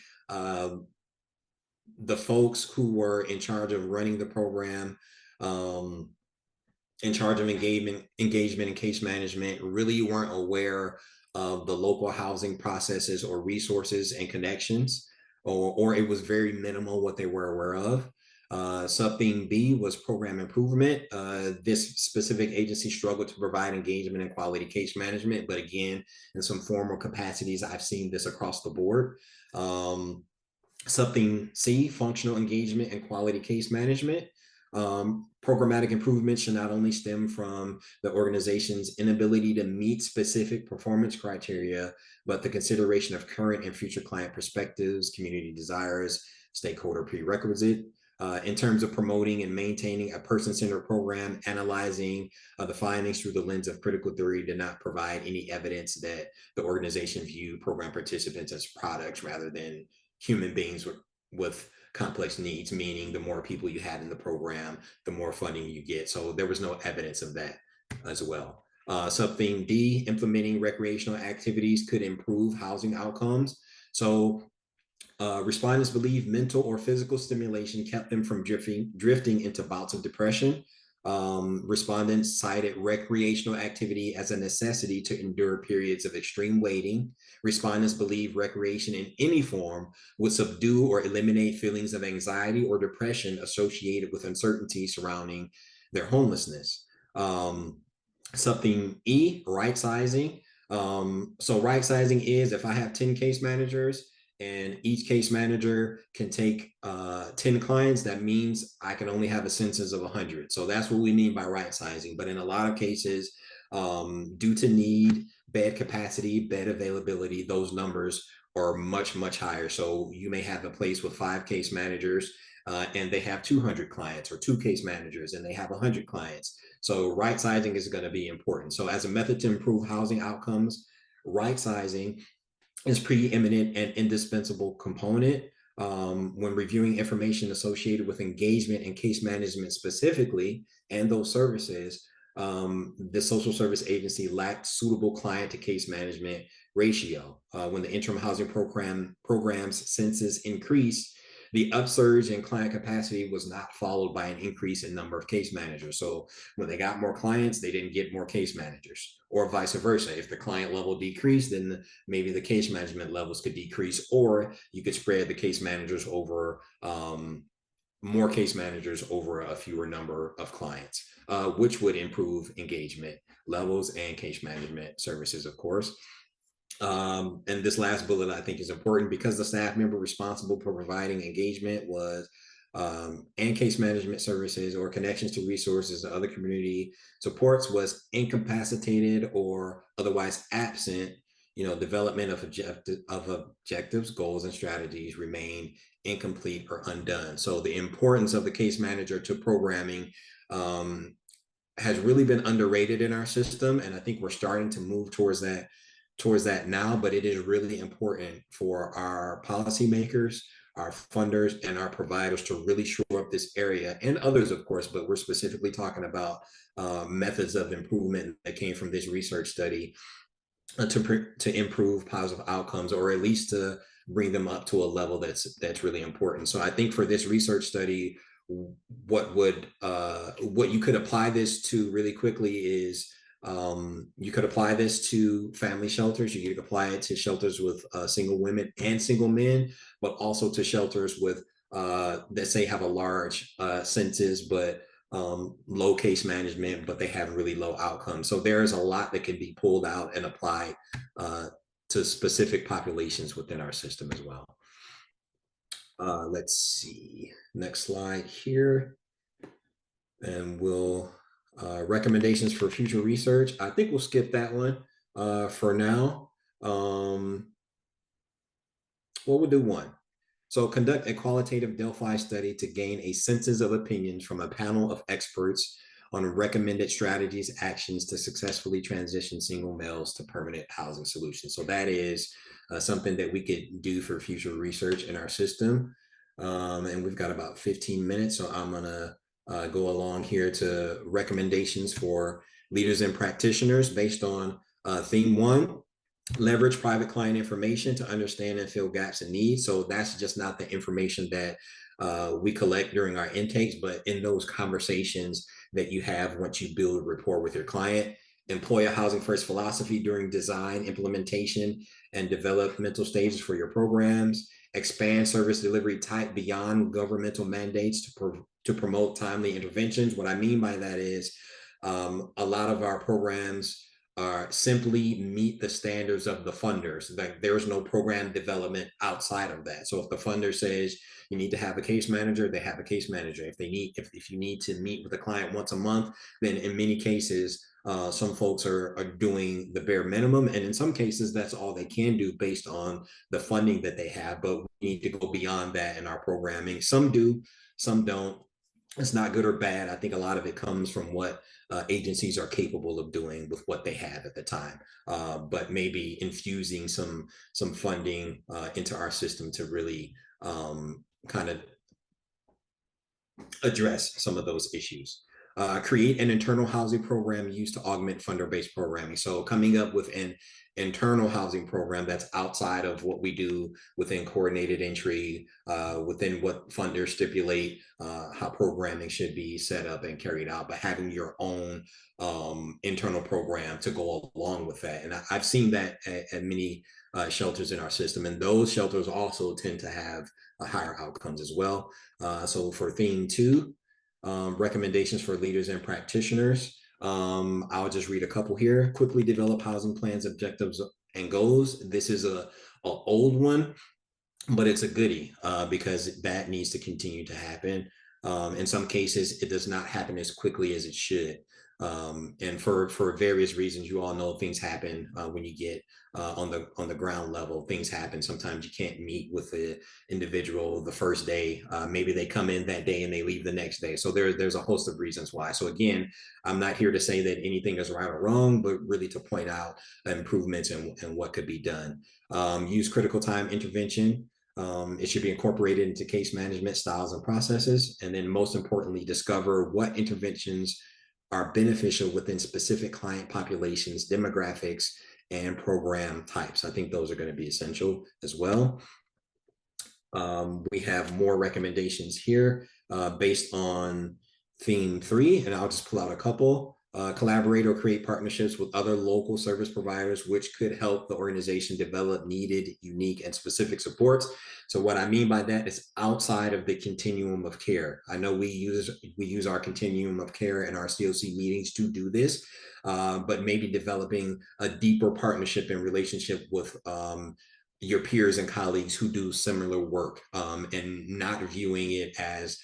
the folks who were in charge of running the program, in charge of engagement and case management, really weren't aware of the local housing processes or resources and connections, or it was very minimal what they were aware of. Sub-theme B was program improvement. This specific agency struggled to provide engagement and quality case management, but again, in some formal capacities, I've seen this across the board. Sub-theme C, functional engagement and quality case management. Programmatic improvement should not only stem from the organization's inability to meet specific performance criteria, but the consideration of current and future client perspectives, community desires, stakeholder prerequisite. In terms of promoting and maintaining a person-centered program, analyzing the findings through the lens of critical theory did not provide any evidence that the organization viewed program participants as products rather than human beings with complex needs, meaning the more people you had in the program, the more funding you get. So there was no evidence of that as well. Sub-theme D, implementing recreational activities could improve housing outcomes. So respondents believe mental or physical stimulation kept them from drifting into bouts of depression. Respondents cited recreational activity as a necessity to endure periods of extreme waiting. Respondents believe recreation in any form would subdue or eliminate feelings of anxiety or depression associated with uncertainty surrounding their homelessness. Something E, right sizing. So right sizing is if I have 10 case managers and each case manager can take 10 clients, that means I can only have a census of 100. So that's what we mean by right sizing. But in a lot of cases, due to need, bed capacity, bed availability, those numbers are much, much higher. So you may have a place with 5 case managers and they have 200 clients, or 2 case managers and they have 100 clients. So right sizing is going to be important. So as a method to improve housing outcomes, right sizing is preeminent and indispensable component when reviewing information associated with engagement and case management specifically, and those services. The social service agency lacked suitable client to case management ratio. When the interim housing program's census increased, the upsurge in client capacity was not followed by an increase in number of case managers. So when they got more clients, they didn't get more case managers, or vice versa. If the client level decreased, then maybe the case management levels could decrease, or you could spread the case managers over more case managers over a fewer number of clients, which would improve engagement levels and case management services, of course. And this last bullet I think is important because the staff member responsible for providing engagement was and case management services or connections to resources or other community supports was incapacitated or otherwise absent. Development of objectives, goals, and strategies remain incomplete or undone. So the importance of the case manager to programming has really been underrated in our system, and I think we're starting to move towards that now, but it is really important for our policymakers, our funders, and our providers to really shore up this area, and others, of course, but we're specifically talking about methods of improvement that came from this research study to improve positive outcomes, or at least to bring them up to a level that's really important. So I think for this research study, what you could apply this to really quickly is you could apply this to family shelters. You could apply it to shelters with single women and single men, but also to shelters with that say have a large census, but low case management, but they have really low outcomes. So there is a lot that can be pulled out and applied to specific populations within our system as well. Let's see, next slide here. And we'll recommendations for future research. I think we'll skip that one for now. Well, we'll do one. So conduct a qualitative Delphi study to gain a census of opinions from a panel of experts on recommended strategies, actions to successfully transition single males to permanent housing solutions. So that is something that we could do for future research in our system. And we've got about 15 minutes, so I'm gonna go along here to recommendations for leaders and practitioners based on theme 1. Leverage private client information to understand and fill gaps in needs. So that's just not the information that we collect during our intakes, but in those conversations that you have once you build rapport with your client. Employ a housing first philosophy during design, implementation, and developmental stages for your programs. expand service delivery type beyond governmental mandates to promote timely interventions. What I mean by that is a lot of our programs simply meet the standards of the funders. Like there's no program development outside of that. So if the funder says you need to have a case manager, they have a case manager. If you need to meet with a client once a month, then in many cases, some folks are doing the bare minimum. And in some cases, that's all they can do based on the funding that they have. But we need to go beyond that in our programming. Some do, some don't. It's not good or bad. I think a lot of it comes from what agencies are capable of doing with what they have at the time, but maybe infusing some funding into our system to really kind of address some of those issues. Create an internal housing program used to augment funder-based programming. So coming up with an internal housing program that's outside of what we do within coordinated entry, within what funders stipulate how programming should be set up and carried out, but having your own internal program to go along with that. And I've seen that at many shelters in our system, and those shelters also tend to have higher outcomes as well. So for theme 2, recommendations for leaders and practitioners. I'll just read a couple here. Quickly develop housing plans, objectives, and goals. This is a old one, but it's a goodie because that needs to continue to happen. In some cases, it does not happen as quickly as it should. And for various reasons, you all know things happen when you get on the ground level. Things happen. Sometimes you can't meet with the individual the first day. Maybe they come in that day and they leave the next day. So there's a host of reasons why. So again, I'm not here to say that anything is right or wrong, but really to point out improvements and what could be done. Use critical time intervention. It should be incorporated into case management styles and processes. And then most importantly, discover what interventions are beneficial within specific client populations, demographics, and program types. I think those are going to be essential as well. We have more recommendations here based on theme 3, and I'll just pull out a couple. Collaborate or create partnerships with other local service providers, which could help the organization develop needed, unique, and specific supports. So what I mean by that is outside of the continuum of care. I know we use our continuum of care in our COC meetings to do this, but maybe developing a deeper partnership and relationship with your peers and colleagues who do similar work, and not viewing it as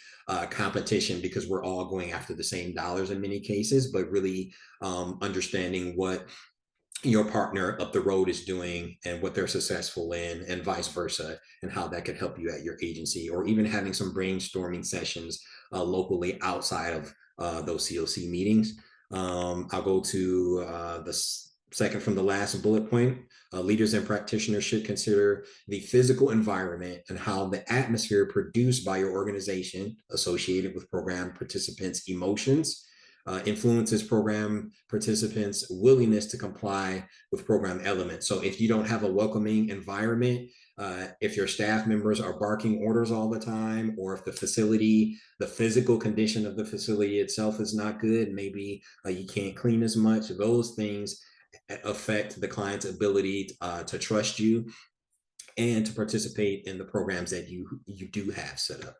competition because we're all going after the same dollars in many cases, but really understanding what your partner up the road is doing and what they're successful in, and vice versa, and how that could help you at your agency, or even having some brainstorming sessions locally outside of those COC meetings. I'll go to the second from the last bullet point. Leaders and practitioners should consider the physical environment and how the atmosphere produced by your organization associated with program participants' emotions influences program participants' willingness to comply with program elements. So if you don't have a welcoming environment, if your staff members are barking orders all the time, or if the physical condition of the facility itself is not good, maybe you can't clean as much, those things affect the client's ability to trust you and to participate in the programs that you do have set up.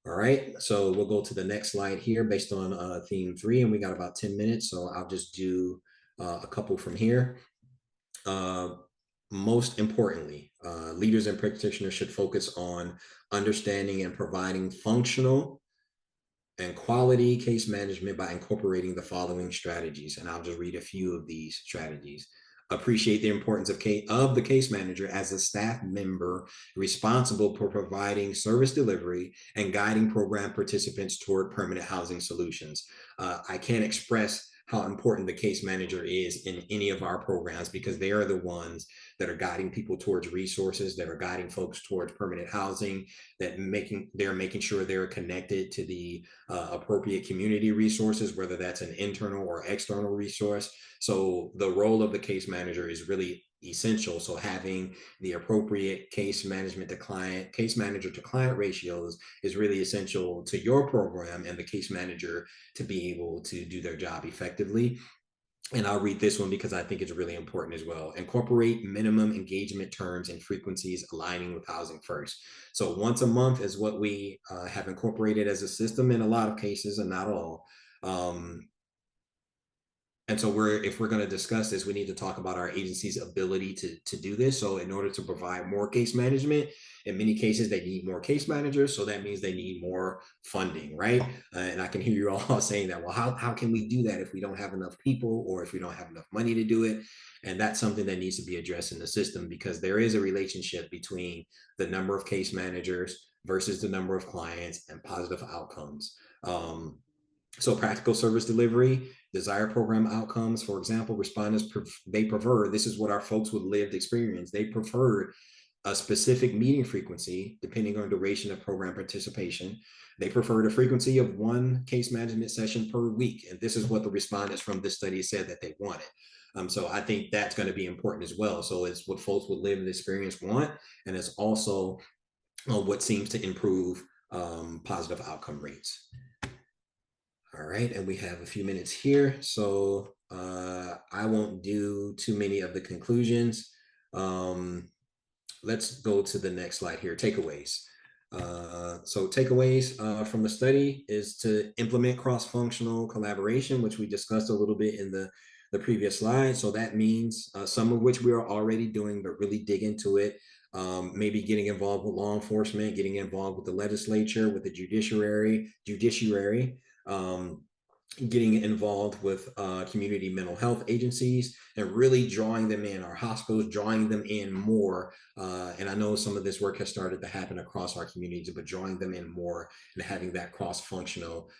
All right, so we'll go to the next slide here based on theme 3, and we got about 10 minutes, so I'll just do a couple from here. Most importantly, leaders and practitioners should focus on understanding and providing functional and quality case management by incorporating the following strategies. And I'll just read a few of these strategies. Appreciate the importance of the case manager as a staff member responsible for providing service delivery and guiding program participants toward permanent housing solutions. I can't express how important the case manager is in any of our programs, because they are the ones that are guiding people towards resources, that are guiding folks towards permanent housing, that they're making sure they're connected to the appropriate community resources, whether that's an internal or external resource. So the role of the case manager is really essential. So having the appropriate case manager to client ratios is really essential to your program and the case manager to be able to do their job effectively. and I'll read this one because I think it's really important as well. Incorporate minimum engagement terms and frequencies aligning with housing first. So once a month is what we have incorporated as a system in a lot of cases, and not all. And so if we're going to discuss this, we need to talk about our agency's ability to do this. So in order to provide more case management, in many cases, they need more case managers. So that means they need more funding, right? And I can hear you all saying that, well, how can we do that if we don't have enough people or if we don't have enough money to do it? And that's something that needs to be addressed in the system, because there is a relationship between the number of case managers versus the number of clients and positive outcomes. So practical service delivery, desired program outcomes. For example, respondents, they prefer, this is what our folks with lived experience, they prefer a specific meeting frequency depending on duration of program participation. They prefer the frequency of one case management session per week. And this is what the respondents from this study said that they wanted. So I think that's going to be important as well. So it's what folks with lived experience want, and it's also what seems to improve positive outcome rates. All right, and we have a few minutes here, so I won't do too many of the conclusions. Let's go to the next slide here, takeaways. So takeaways from the study is to implement cross-functional collaboration, which we discussed a little bit in the previous slide. So that means some of which we are already doing, but really dig into it. Maybe getting involved with law enforcement, getting involved with the legislature, with the judiciary, getting involved with community mental health agencies, and really drawing them in, our hospitals, drawing them in more. And I know some of this work has started to happen across our communities, but drawing them in more and having that cross-functional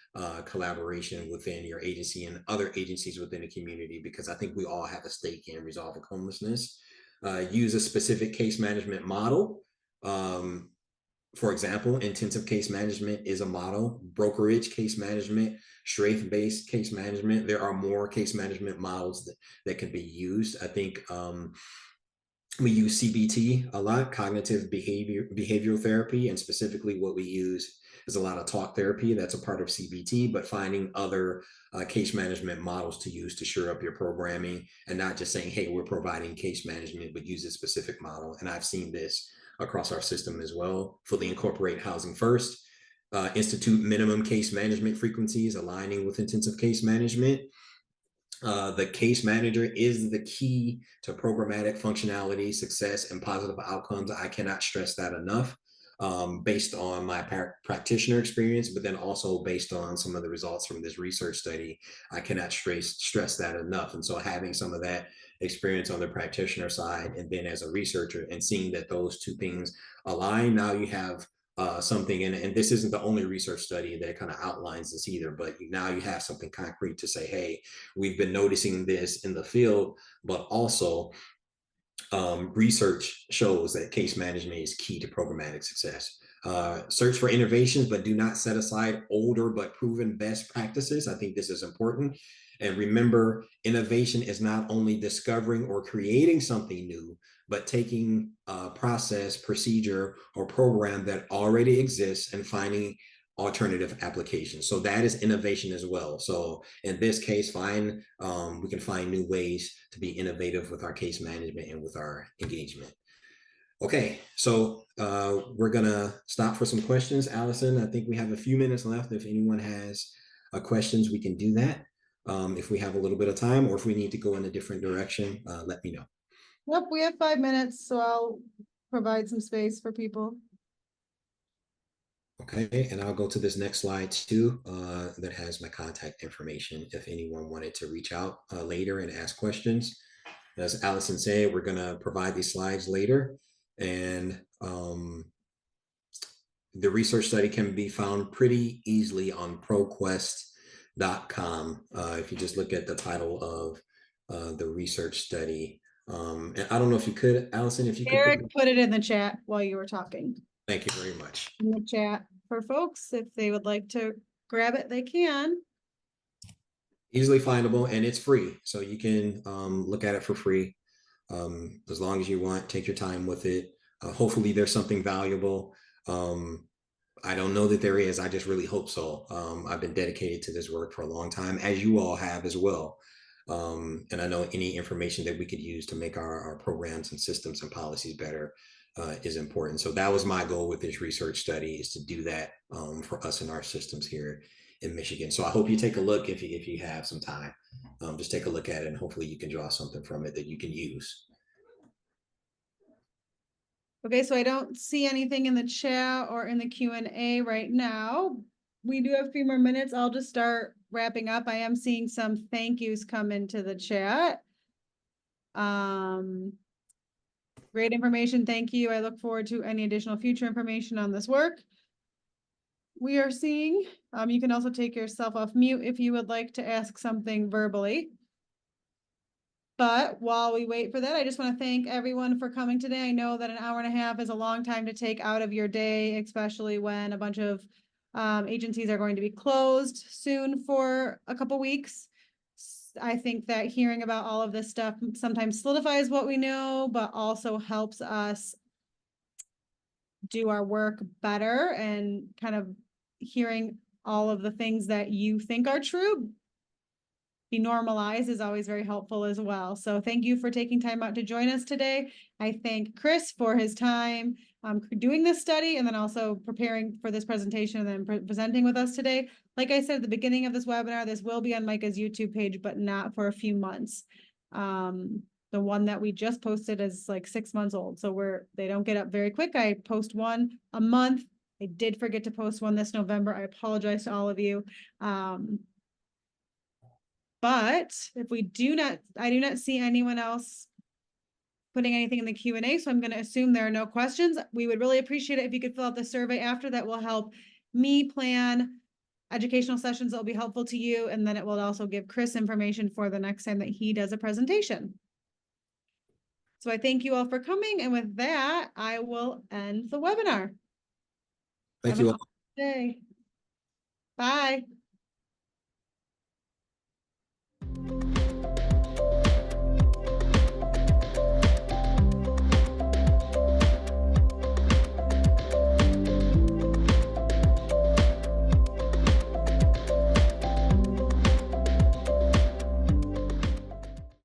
collaboration within your agency and other agencies within the community, because I think we all have a stake in resolving homelessness. Use a specific case management model. For example, intensive case management is a model, brokerage case management, strength-based case management. There are more case management models that can be used. I think we use CBT a lot, cognitive behavioral therapy, and specifically what we use is a lot of talk therapy. That's a part of CBT, but finding other case management models to use to shore up your programming, and not just saying, hey, we're providing case management, but use a specific model. And I've seen this across our system as well. Fully incorporate housing first, institute minimum case management frequencies aligning with intensive case management. The case manager is the key to programmatic functionality, success, and positive outcomes. I cannot stress that enough, based on my practitioner experience, but then also based on some of the results from this research study. I cannot stress that enough. And so having some of that experience on the practitioner side, and then as a researcher, and seeing that those two things align, now you have something, and this isn't the only research study that kind of outlines this either, but now you have something concrete to say, hey, we've been noticing this in the field, but also research shows that case management is key to programmatic success. Search for innovations, but do not set aside older but proven best practices. I think this is important. And remember, innovation is not only discovering or creating something new, but taking a process, procedure, or program that already exists and finding alternative applications. So that is innovation as well. So in this case, we can find new ways to be innovative with our case management and with our engagement. Okay, so we're gonna stop for some questions. Allison, I think we have a few minutes left. If anyone has questions, we can do that. If we have a little bit of time, or if we need to go in a different direction, let me know. Yep, we have 5 minutes, so I'll provide some space for people. Okay, and I'll go to this next slide too, that has my contact information if anyone wanted to reach out later and ask questions. As Allison said, we're gonna provide these slides later, and the research study can be found pretty easily on proquest.com. If you just look at the title of the research study. And I don't know if you could, Allison, if you could. Eric put it in the chat while you were talking. Thank you very much. In the chat for folks, if they would like to grab it, they can. Easily findable, and it's free, so you can look at it for free as long as you want. Take your time with it. Hopefully there's something valuable. I don't know that there is. I just really hope so. I've been dedicated to this work for a long time, as you all have as well. And I know any information that we could use to make our programs and systems and policies better is important. So that was my goal with this research study, is to do that for us in our systems here in Michigan. So I hope you take a look if you have some time. Just take a look at it, and hopefully you can draw something from it that you can use. Okay, so I don't see anything in the chat or in the Q&A right now. We do have a few more minutes. I'll just start wrapping up. I am seeing some thank yous come into the chat. Great information. Thank you. I look forward to any additional future information on this work we are seeing. You can also take yourself off mute if you would like to ask something verbally. But while we wait for that, I just want to thank everyone for coming today. I know that an hour and a half is a long time to take out of your day, especially when a bunch of agencies are going to be closed soon for a couple weeks. I think that hearing about all of this stuff sometimes solidifies what we know, but also helps us do our work better, and kind of hearing all of the things that you think are true be normalized is always very helpful as well. So thank you for taking time out to join us today. I thank Chris for his time doing this study, and then also preparing for this presentation and then presenting with us today. Like I said at the beginning of this webinar, this will be on Micah's YouTube page, but not for a few months. The one that we just posted is like 6 months old, so they don't get up very quick. I post one a month. I did forget to post one this November. I apologize to all of you. But if I do not see anyone else putting anything in the Q&A, so I'm going to assume there are no questions. We would really appreciate it if you could fill out the survey after. That will help me plan educational sessions that will be helpful to you, and then it will also give Chris information for the next time that he does a presentation. So I thank you all for coming, and with that, I will end the webinar. Thank you all. Day. Bye.